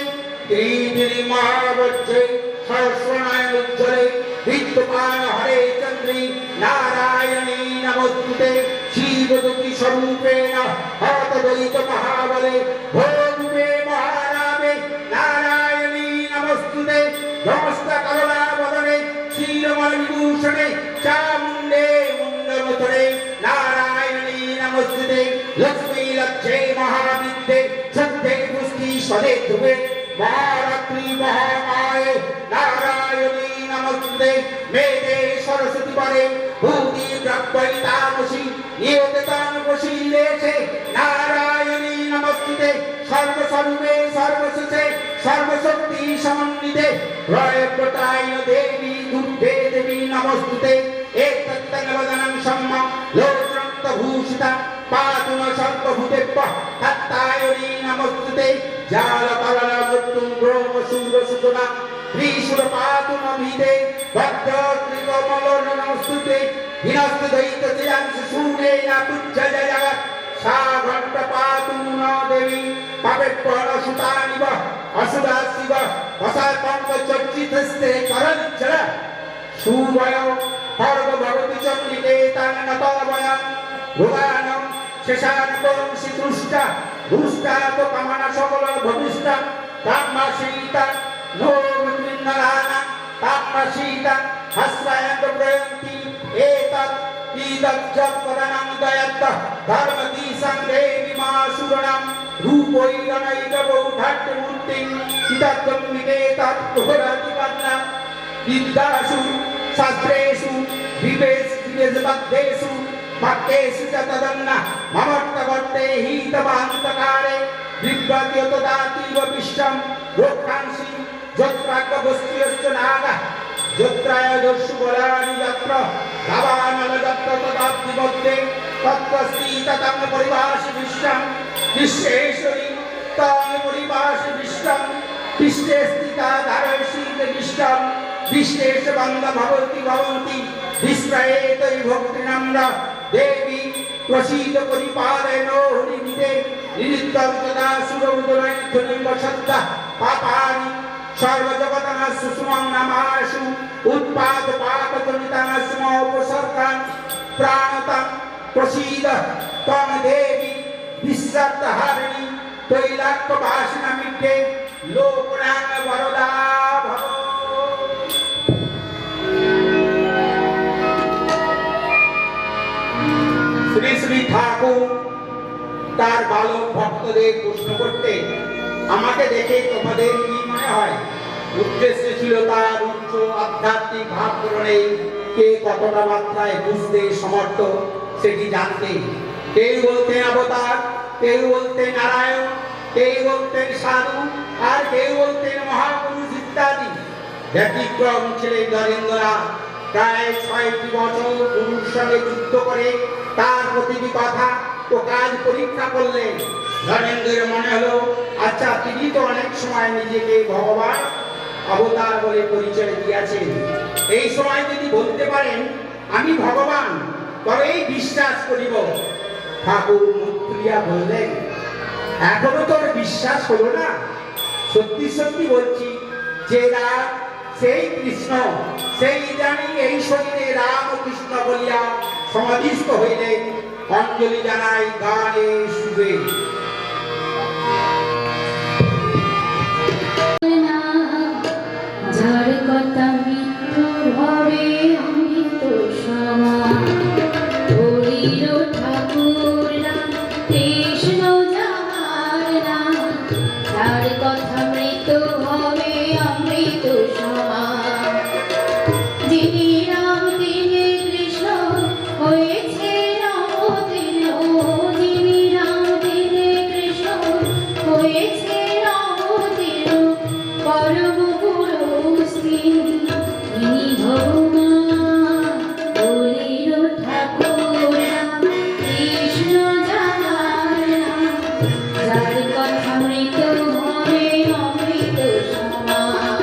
त्रिदिनि महावज्रे सहस्रनयनोज्ज्वले विद्युपान हरे चन्द्रे नारायणी नमस्तुते शिवदूति स्वरूपेण हतद्वैत महाबले भोरूपे महानामे नारायणी नमस्तुते नमस्तकरुणावदने क्षीरमणिभूषणे चामुण्डे मुण्डमथुरे नारायणी नमस्तुते लक्ष्मी लक्ष्ये महाविद्ये सत्ये पुष्टि स्वदे ध्रुवे महारात्रि महामाये नारायणी नमस्तुते मेदे सरस्वती परे भूति ब्रह्मैतामसि नियततानुपशीलेशे नारायणी नमस्तुते सर्वस्वरूपे सर्वशुचे सर्वशक्ति समन्विते प्रयप्रताय देवी दुर्गे देवी नमस्तुते एतत्तन्वदनं सम्मा लोचनभूषिता पातु न सर्वभूतेभ्यः तत्तायणी नमस्तुते जालकलमृत्युं ब्रह्मशूरसुजना त्रिशूल पातु न भीते भद्रत्रिकमलो नमस्तुते हिनस्तदैत्यजयांशूरेण पुज्जय जगत् सा घट्ट पातु न देवी पवेत्परसुतानिव असुराशिव असल्पङ्कचर्चितस्ते करञ्चल सुवयो भगवति चण्डिके तन्नतवयं भुवानं शेषान्तं शितुष्ट दुष्टात् कमन सकल भविष्ट धर्मसीता नो विन्नलाना धर्मसीता हस्रयन्त प्रयन्ति एतत् ईदज्जपदनं दयत्त धर्मदीशं देवी मासुरणं रूपैरणैकबौद्धमूर्तिं इदत्तमिकेतत् पुरतिपन्नं विद्यासु शास्त्रेषु विवेशबद्धेषु भक्तेषु च तदन्न ममर्थवर्ते हितवान्तकारे विभ्रत्य तदातीव विश्वं रोक्षांसि যত্রাজ্ঞ বস্তিয়শ্চ নাগা যত্রায় দস্যু বলানি যত্র ভাবানল যত্র তদাব্দি মধ্যে তত্ত্বস্তি ততং পরিভাসি বিশ্বং বিশ্বেশ্বরী তং পরিভাসি বিশ্বং বিশ্বে স্থিতা ধারয়সীত বিশ্বং বিশ্বেশ বন্ধ ভবতি ভবন্তি বিস্ময়েতৈ ভক্তিনাম্র দেবী প্রসীদ পরিপালয়েন হরিবিদে নিরিত্যং তদা সুরৌদনৈথুনিম বসদ্দা পাপানি সর্বজগতং সুষুমং নামাসু উৎপাদ পাপজনিতং সমোপসর্গং প্রাণতং প্রসীদ তং দেবী বিশ্বর্তহারিণী তৈলাক্যবাসিনামিড্ডে লোকনাং বরদা ভব। শ্রী শ্রী ঠাকুর তার বালক ভক্তদের প্রশ্ন করতে, আমাকে দেখে তোমাদের কি মনে হয়? উদ্দেশ্য ছিল তার উচ্চ আধ্যাত্মিক ভাব পূরণে কে কতটা মাত্রায় বুঝতে সমর্থ সেটি জানতে। কেউ বলতেন অবতার, কেউ বলতেন নারায়ণ, কেউ বলতেন সাধু, আর কেউ বলতেন মহাপুরুষ ইত্যাদি। ব্যতিক্রম ছিলেন নরেন্দ্রনাথ। প্রায় ৬টি বছর গুরুর সঙ্গে যুদ্ধ করে তার প্রতিটি কথা ও কাজ পরীক্ষা করলেন। নরেন্দ্রের মনে হলো, আচ্ছা, তিনি তো অনেক সময় নিজেকে ভগবান অবতার বলে পরিচয় দিয়েছেন, এই সময় যদি বলতে পারেন আমি ভগবান, তবেই বিশ্বাস করিব। ঠাকুর মুখ তুলিয়া বললেন, এখনো তোর বিশ্বাস হলো না? সত্যি সত্যি বলছি যে রাম সেই কৃষ্ণ, সেই জানি এই শরীরে রাম ও কৃষ্ণ বলিয়া সমাধিস্থ হইলেন। অঞ্জলি জানাই গানে সুরে। যার কথা মৃত্যু হবে অমৃত সমান, হরির ঠাকুর নাম কৃষ্ণ যাহার নাম, যার কথা মৃত্যু হবে অমৃত সমান। যিনি রাম তিনি কৃষ্ণ হয়েছে রামদীন, যিনি রাম তিনি কৃষ্ণ হয়েছে রামদীন, পরম পুরুষ তিনি ভগবান, হরির ঠাকুর নাম কৃষ্ণ যাহার নাম, যার কথা মৃত্যু হবে অমৃত সমান।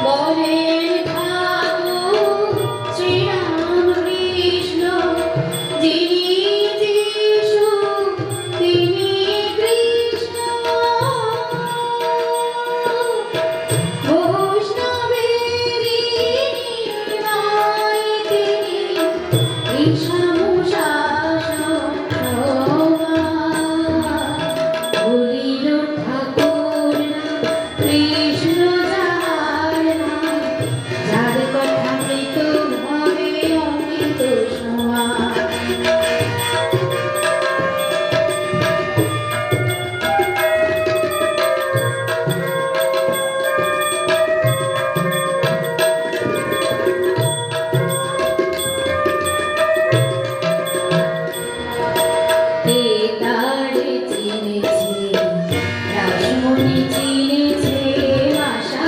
বলেন ঠাকুর শ্রীরাম কৃষ্ণ, যিনি যিশু তিনি কৃষ্ণ, বৈষ্ণবেরই নির্ণয় তিনি, ঈশানুশাসন হরির ঠাকুর নাম কৃষ্ণ যাহার নাম, যার কথা মৃত্যু হবে অমৃত সমান। তারে চিনেছে রাসমণি, চিনেছে আশা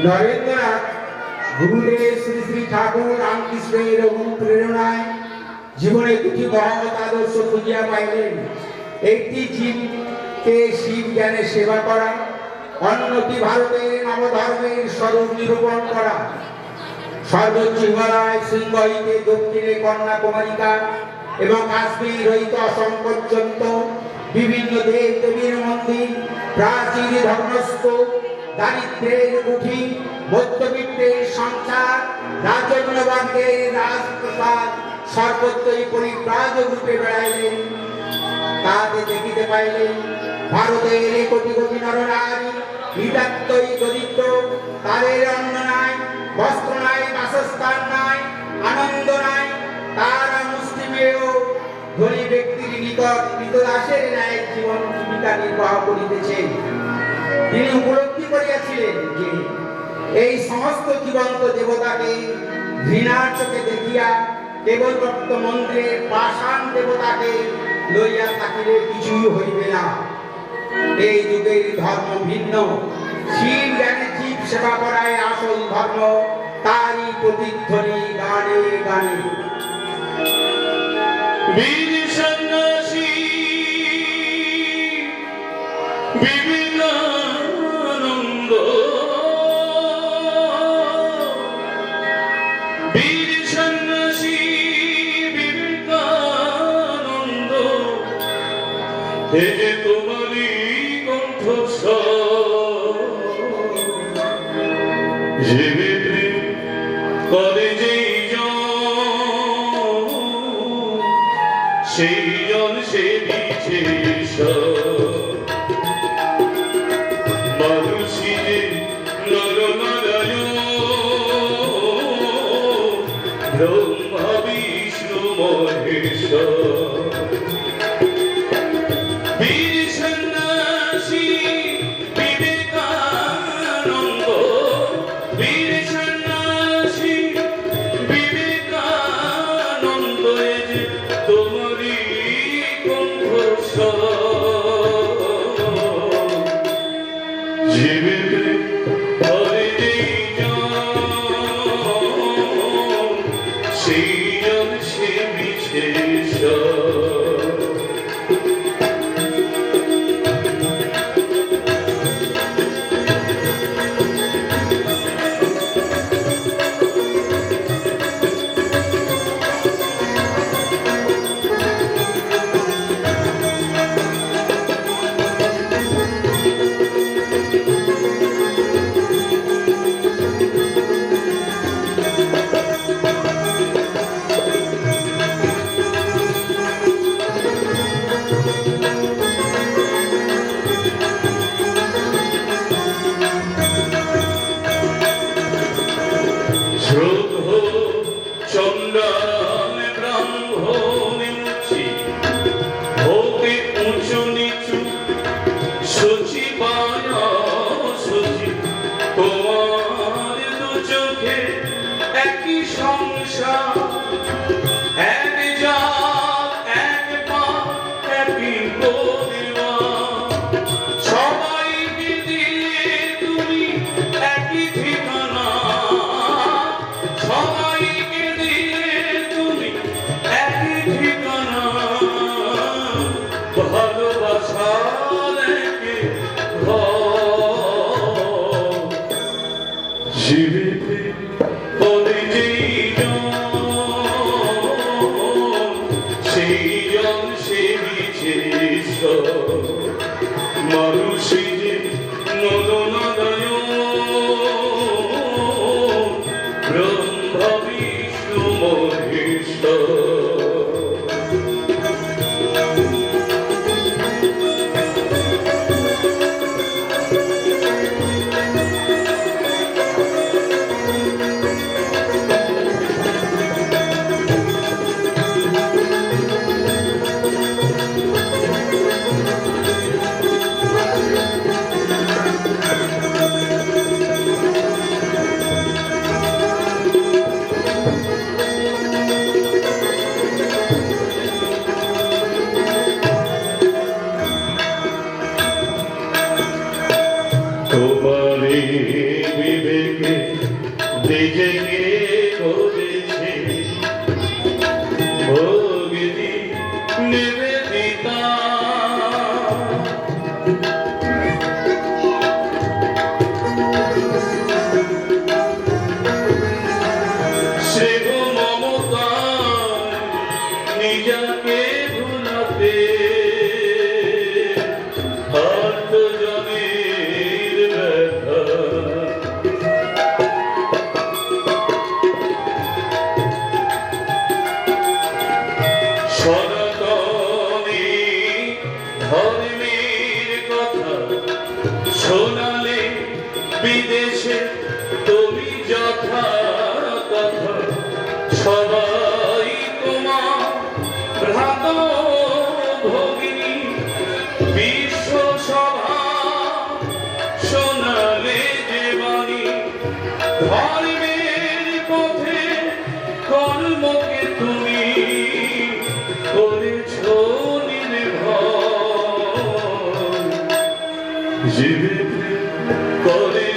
নরেন্দ্রনাথ গুরুদেব শ্রী শ্রী ঠাকুর রামকৃষ্ণের অনুপ্রেরণায় জীবনে দুটি মহৎ আদর্শ খুঁজিয়া পাইলেন। একটি জীবকে শিব জ্ঞানে সেবা করা, অন্যটি ভারতের নবধর্মের স্বরূপ নিরূপণ করা। সর্বোচ্চ হিমালয় শৃঙ্গ হইতে দক্ষিণে কন্যাকুমারিকা এবং কাশ্মীর হইতে অসম পর্যন্ত বিভিন্ন দেব দেবীর মন্দির, প্রাচীন ধর্মস্তূপ, দারিদ্রের কুঠি, মধ্যবিত্তের সংসার, রাজন্যবর্গের রাজপ্রসাদ সর্বত্রই পরিব্রাজক রূপে বেড়াইলেন। তাতে দেখিতে পাইলেন ভারতের কোটি কোটি নরনারী নিতান্তই দরিদ্র, তাদের অন্ন নাই, বস্ত্র নাই, বাসস্থান নাই, আনন্দ নাই। তারা মুষ্টিমেয় ধনী ব্যক্তির নিকট কৃতদাসের ন্যায় জীবন জীবিকা নির্বাহ করিতেছেন। তিনি উপলব্ধি করিয়াছিলেন যে এই সমস্ত জীবন্ত দেবতাকে ঘৃণার চোখে দেখিয়া কেবলমাত্র মন্দিরের পাষাণ দেবতাকে লইয়া থাকিলে কিছুই হইবে না। এই যুগের ধর্ম ভিন্ন, শিব জ্ঞানে জীব সেবা করায় আসল ধর্ম, তারই প্রতিধ্বনি গানে গানে। বীর সন্ন্যাসী বিবেকানন্দ, বীর সন্ন্যাসী বিবেকানন্দ, হে যে তোমারই কণ্ঠস্বর, জীবে প্রেম করে যেই সেই জন সে বিছে মানুষী যে নরনারায়ণ, ব্রহ্মা বিষ্ণু মহেশ্বর। বীর সন্ন্যাসী বিবেকানন্দ, বীর সন্ন্যাসী বিবেকানন্দ, তোমারই কণ্ঠস্বর, জীবে হরে সেই জন সে বিশেষ। চন্দ্রান ব্রাহ্মণ হোকে উঁচু নিচু সচিবায় সচিব, তোমার দু চোখে একই সংসার, এক জাত এক পা একই পরিবার, সবাইকে দিয়ে তুমি একই ঠিকানা, সবাইকে দিয়ে তুমি একই ঠিকানা, ভালোবাসার একে ঘর, জীবিতে পরে যেই সেই জন সে বিশেষ, মানুষী যে নরনারায়ণ, ব্রহ্মা বিষ্ণু মহেশ্বর। নিজেকে করেছে ভক্তি নিবেদিতা। স্নেহ মমতায় নিজেকে ভুলাতে আর্ত জনের ব্যথা। সনাতনী ধর্মের কথা শোনালে বিদেশে তুমি যথা কথা সবাই তোমার ভ্রাত ভগিনী। বিশ্বসভা শোনালে যে বাণী ধর্মের পথে কর্মকে তুমি করেছ নির্ভর। জীবিত করে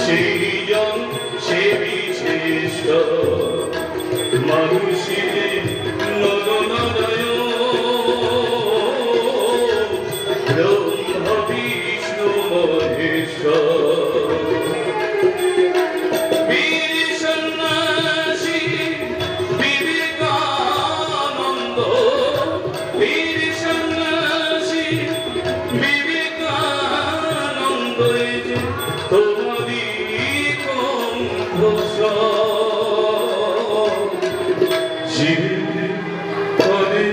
সেইজন সে বিশেষ মানুষের নরনারায় ব্রহ্ম বিষ্ণু মহেশ্বর। বীর সন্ন্যাসী বিবেকানন্দ, বীর সন্ন্যাসী বিবেকানন্দ যে তোমারই কণ্ঠস্বর। জীবিত করে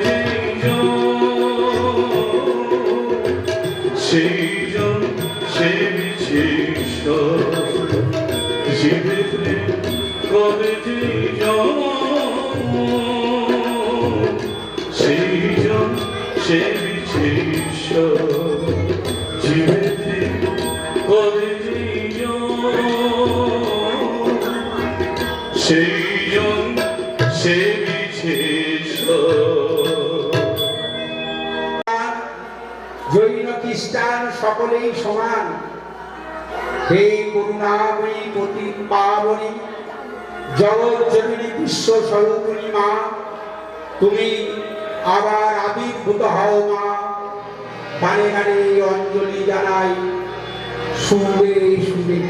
সেইজন সে বিশেষ। জীবিত করে সেইজন সে বিশেষ। জীবিত করে সেইজন সে বিশেষ। জৈন খ্রিস্টান সকলেই সমান। হে করুণাময়ী পতিত পাবনী জগৎ জননী বিশ্ব স্বরূপিণী মা, তুমি আবার আবির্ভূত হও মা। গানে গানে অঞ্জলি জানাই সুরে সুরে।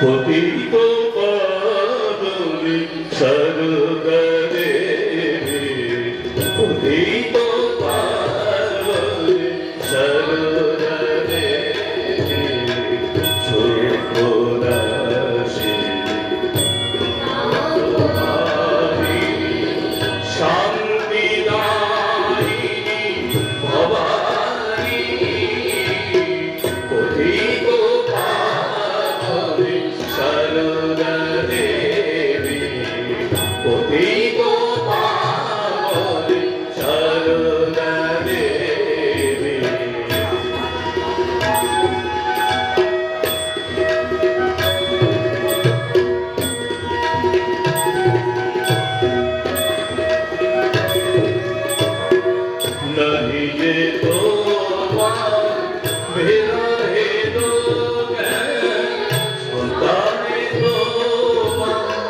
পতিত পাবনী সরোবরে, পতিত পাবনী সরোবরে শোভনাশী তোমারি শান্তিদায়িনী ভবানী। পতিত পাবনী সরোবরে, পতিত পাবনী সরোবরে। नहीं ये তোমার ভেদ সন্তানে তোমার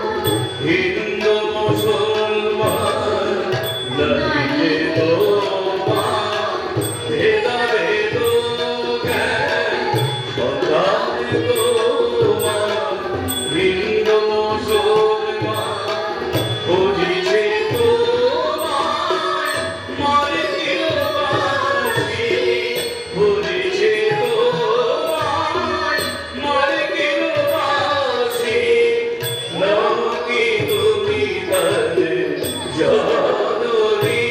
হিন্দু মুসলমান। नहीं ये তোমার ভেদ সন্তানে তোমার হিন্দু মুসলমান। বুঝিছে তোমায় মরে কিলবাসী, বুঝিছে তোমায় মরে কিলবাসী। নাও কি তুমি তাদের জননী,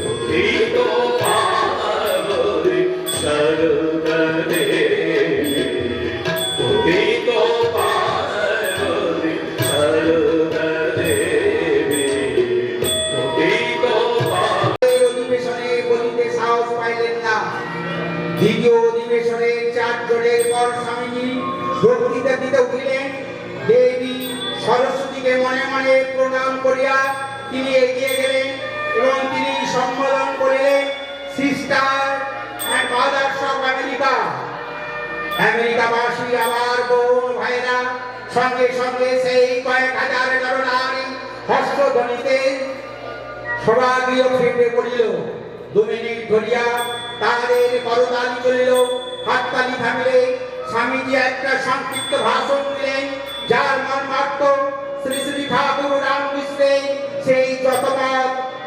পতিত পাবনী সরোবরে, পতিত পাবনী সরোবরে, পতিত পাবনী। অধিবেশনে বলিতে সাহস পাইলেন না। দ্বিতীয় অধিবেশনে 4 জনের পর স্বামীজি বক্তৃতা দিতে উঠিলেন। দেবী সরস্বতীকে মনে মনে প্রণাম করিয়া তিনি এগিয়ে গেলেন এবং তিনি সম্বোধন করিলেন, সিস্টার and father আমেরিকা। আমেরিকাবাসী আমার বোন ভাইরা সঙ্গে সঙ্গে সেই কয়েক হাজার নরনারী হর্ষধ্বনিতে সভাগৃহ ফিরে পড়িল। 2 মিনিট ধরিয়া তাদের করতালি চলিল। হাততালি থামিলে স্বামীজি একটা সংক্ষিপ্ত ভাষণ দিলেন, যার মর্মার্থ শ্রী শ্রী ঠাকুর রামকৃষ্ণের সেই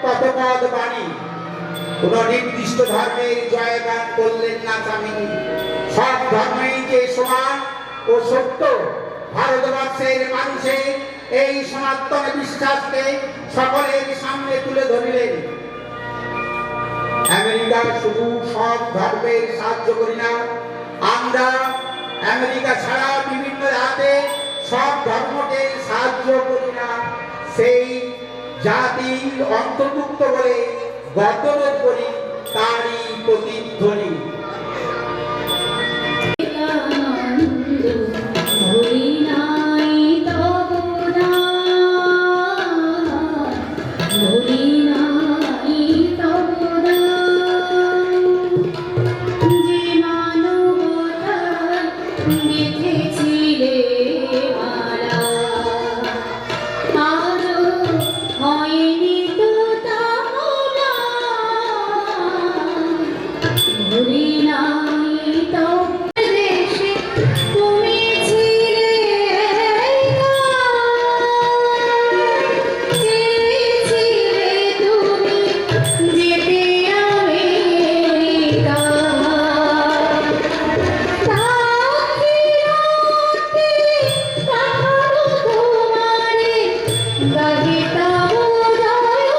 ততপদ বাণী। কোন নির্দিষ্ট ধর্মের জয়গান করলেন না স্বামীজি। সব ধর্মেই যে সমান ও সত্য, ভারতবর্ষের মানুষের এই সনাতন বিশ্বাসকে সকলের সামনে তুলে ধরিলেন। আমেরিকা শুধু সব ধর্মের সাহায্য করি না, আমরা আমেরিকা ছাড়া বিভিন্ন জাতে সব ধর্মকে সাহায্য করি না, সেই জাতি অন্তর্ভুক্ত বলে গর্ববোধ করি, তারই প্রতিধ্বনি। ভুলি নাই তব নাম, ভুলি নাই তব নাম। যে মানবতার গেঁথেছিলে মালা, আজও হয়নি তো তা ভোলা। ভুলি নাই তব দেশে তুমি ছিলে চেয়েছিলে তুমি যেতে আমেরিকা। তাকিয়াতে পাঠাবো তোমারে, গাহিতাম জয়গান।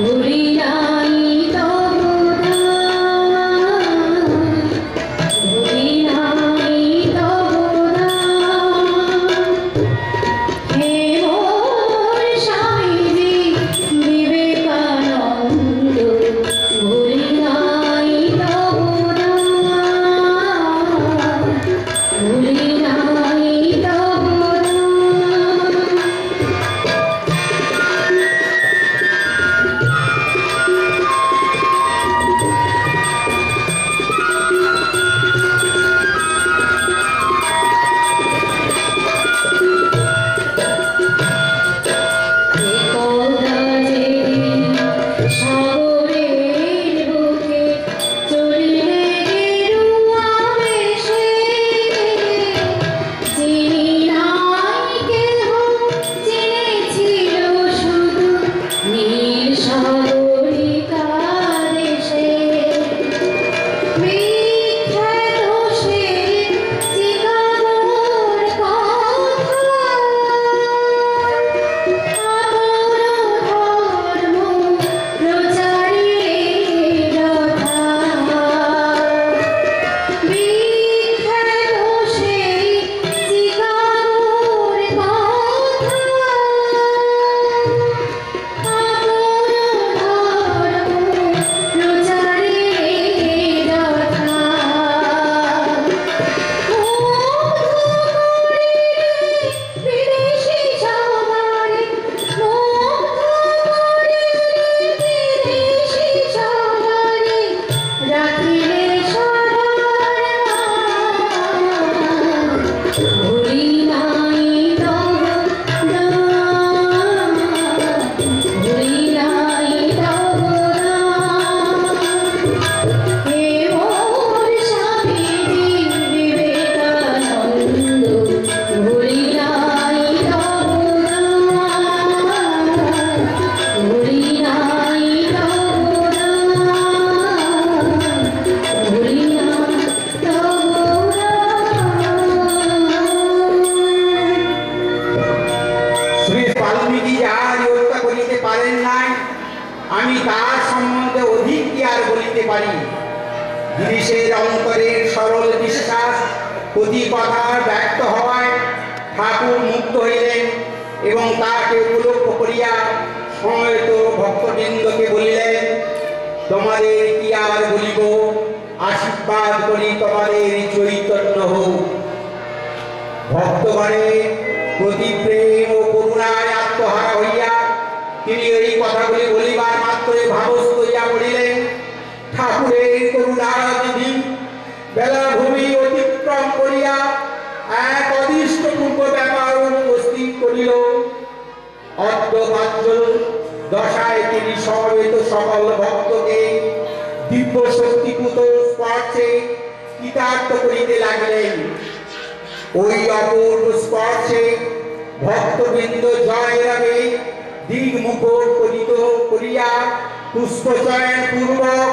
ভুলি নাই তব নাম, ভুলি নাই তব নাম। হে মোর স্বামীজি বিবেকানন্দ, ভুলি নাই তব নাম, ভুলি নাই তব নাম। সাগরের বুকে চলিলে গেরুয়া বেশে, চিনি নাই কেহ, চিনেছিল শুধু নীল সাগরিকা দেশে। বিখ্যাত সে চিকাগোর কথা, ধর্ম প্রচারের রথা। বিখ্যাত সেই চিকাগোর কথা, ধর্ম প্রচারের রথা। বিদেশি সবারে বিদেশি সবারে রাখিলে সবার। ভুলি নাই তব নাম, ভুলি নাই তব নাম। হে মোর স্বামীজি বিবেকানন্দ, ভুলি নাই তব নাম, ভুলি নাই তব নাম, ভুলি নাই তব নাম। শ্রী বাল্মীকি আজ হত্যা করিতে পারেন নাই, আমি তার সম্বন্ধে অধিক কি আর বলিতে পারি। গিরিশের অন্তরের সরল বিশ্বাস প্রতি কথা ব্যক্ত হওয়ায় ঠাকুর মুক্ত হইলেন এবং তাকে উপলক্ষ করিয়া সমবেত ভক্তবৃন্দকে বলিলেন, তোমাদের কি আর বলিব, আশীর্বাদ করি তোমাদের চৈতন্য হোক। ভক্তগণের প্রতি প্রেম ও করুণায় আত্মহারা হইয়া তিনি এই কথাগুলি বলিবার মাত্রই ভাবস্থ হইয়া পড়িলেন। ঠাকুর দয়ায় তিনি সমবেত সকল ভক্তকে দিব্য শক্তিপুত স্পর্শে কৃতার্থ করিতে লাগিলেন। ওই অপূর্ব স্পর্শে ভক্তবৃন্দ জয় রাগে দিক মুখর করিত করিয়া পুষ্পচয়ন পূর্বক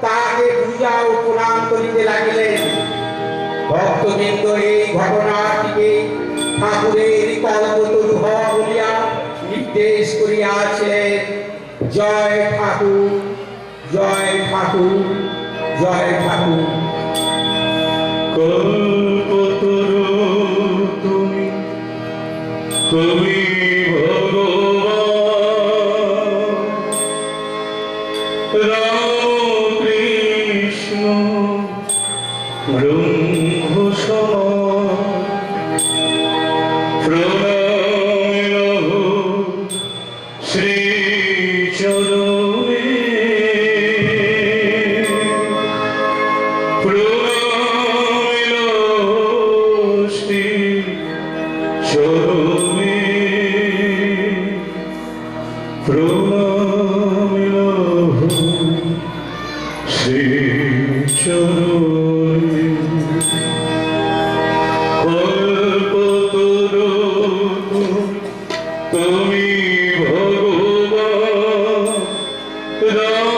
তাহাকে পূজা ও প্রণাম করিতে লাগিলেন। ভক্তবৃন্দ এই ঘটনাটিকে ঠাকুরের কল্পতরু হওয়া বলিয়া নির্দেশ করিয়াছিলেন। জয় ঠাকুর, জয় ঠাকুর, জয় ঠাকুর। কল্পতরু তুমি কবি ভগবান রাম কৃষ্ণ ব্রহ্ম সমান প্রণাম শ্রী চরণে প্রণাম শ্রী চরণে প্রণাম শ্রী চরণে কল্পতরু তুমি ভগবান রাম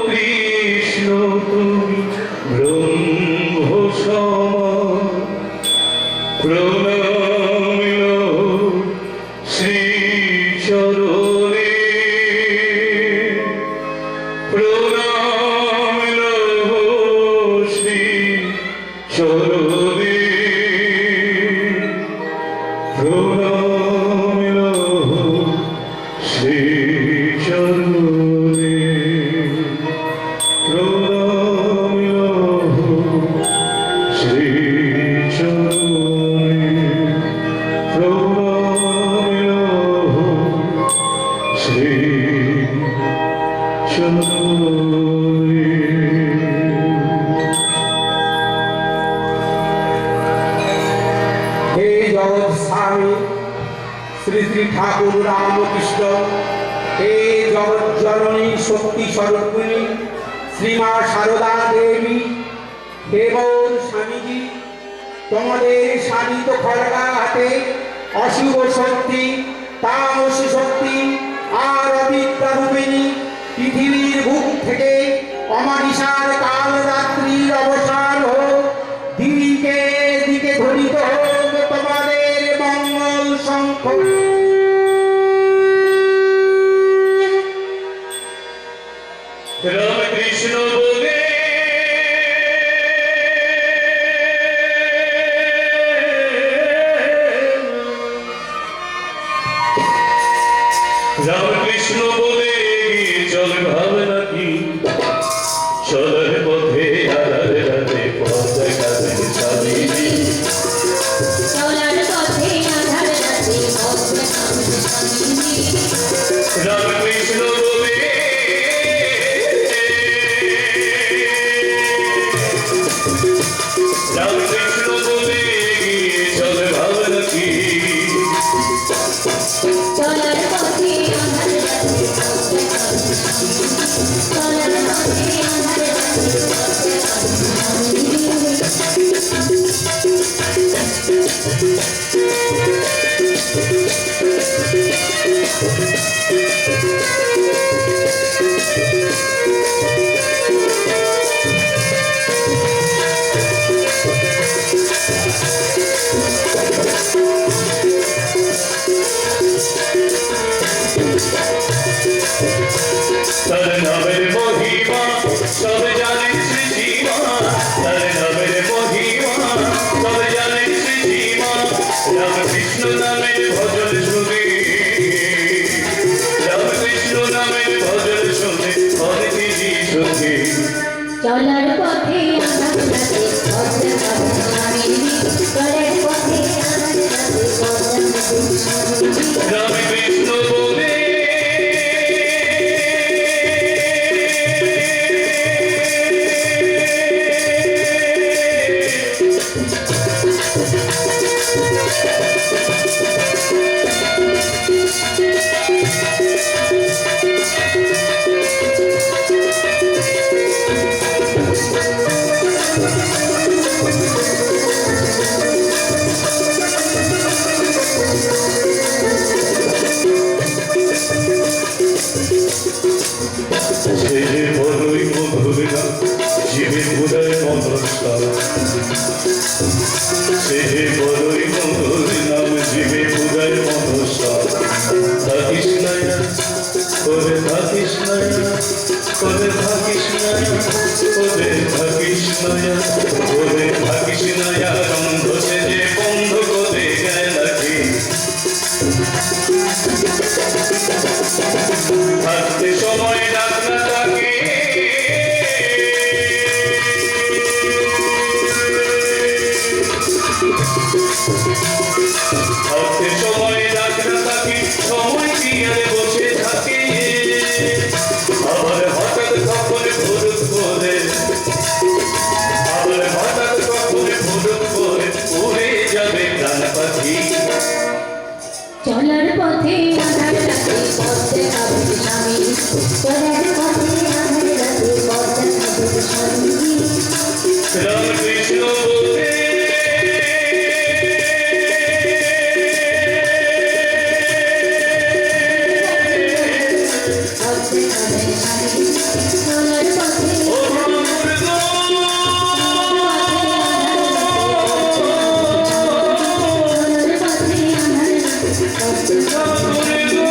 কৃষ্ণ তুমি ব্রহ্ম সমান প্রণাম শ্রী চরণে প্রণাম শ্রী চরণে প্রণাম শ্রী চরণে প্রণাম শ্রী চরণে প্রণাম শ্রী চরণে। হে জগৎ স্বামী শ্রী শ্রী ঠাকুর রামকৃষ্ণ, হে জগৎ জননী শক্তি স্বরূপিণী শ্রীমা সারদা দেবী, হে গৌর স্বামীজি, তোমাদের শানিত খড়গা হাতে অশুভ শক্তি, তামসী শক্তি আর অবিদ্যা রূপিণী পৃথিবীর বুক থেকে অমানিসার কাল রাত্রির অবসান হোক, দিকে দিকে ধ্বনিত হোক তোমাদের মঙ্গল শঙ্খ। রামকৃষ্ণ বলে রামকৃষ্ণ বলে চল ভাবনা কি চলার পথে আধার রাতে পথ দেখাবে স্বামীজি চলার পথে আধার রাতে পথ দেখাবে স্বামীজি। রামকৃষ্ণ বলে রামকৃষ্ণ বলে চল ভাবনা কি চলার পথে আধার রাতে পথ দেখাবে স্বামীজি। চলার পথে আধার রাতে পথ দেখাবে তার নামের মহিমা সব জানে শ্রীমা, তার নামের মহিমা সব জানে শ্রীমা। রামকৃষ্ণ নামের ভজন শুনে রামকৃষ্ণ নামের ভজন শুনে অনেকেই সুখী। চলার পথে আধার রাতে পথ দেখাবে স্বামীজি। চলার পথে আধার রাতে পথ দেখাবে স্বামীজি। রামকৃষ্ণ বলে সে যে বড়ই মধুর নাম জীবে পুরায় মনসা সে যে বড়ই মধুর নাম জীবে পুরায় মনসা থাকিস না করে থাকিস না করে থাকিস না করে থাকিস না করে থাকিস না গন্ধ সে যে বন্ধ করে গায় নাকি থাকতে সময় ডাক না থাকে থাকতে সময় ডাক না থাকে সময় কি আর বসে থাকে আবার হঠাৎ কখন ভুরুক করে আবার হঠাৎ কখন ভুরুক করে উড়ে যাবে প্রাণ পাখি চলার পথে আধার রাতে পথে হবে স্বামী চলার পথে আধার রাতে পথে হবে স্বামী রামকৃষ্ণ বলে পথে হবে স্বামী চলার পথে ও রামুর গো চলার পথে আধার রাতে পথে রামুর গো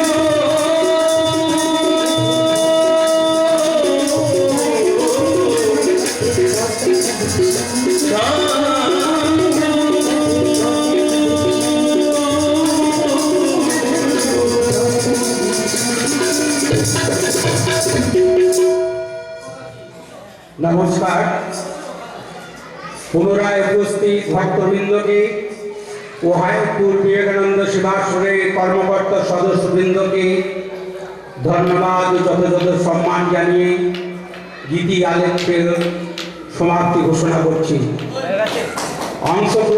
নমস্কার। পুনরায় উপস্থিত ভক্তবৃন্দকে ওহাইপুর বিবেকানন্দ সেবাশ্রমের কর্মকর্তা সদস্যবৃন্দকে ধন্যবাদ ও যথাযথ সম্মান জানিয়ে গীতি আলেখ্যের সমাপ্তি ঘোষণা করছি। অংশ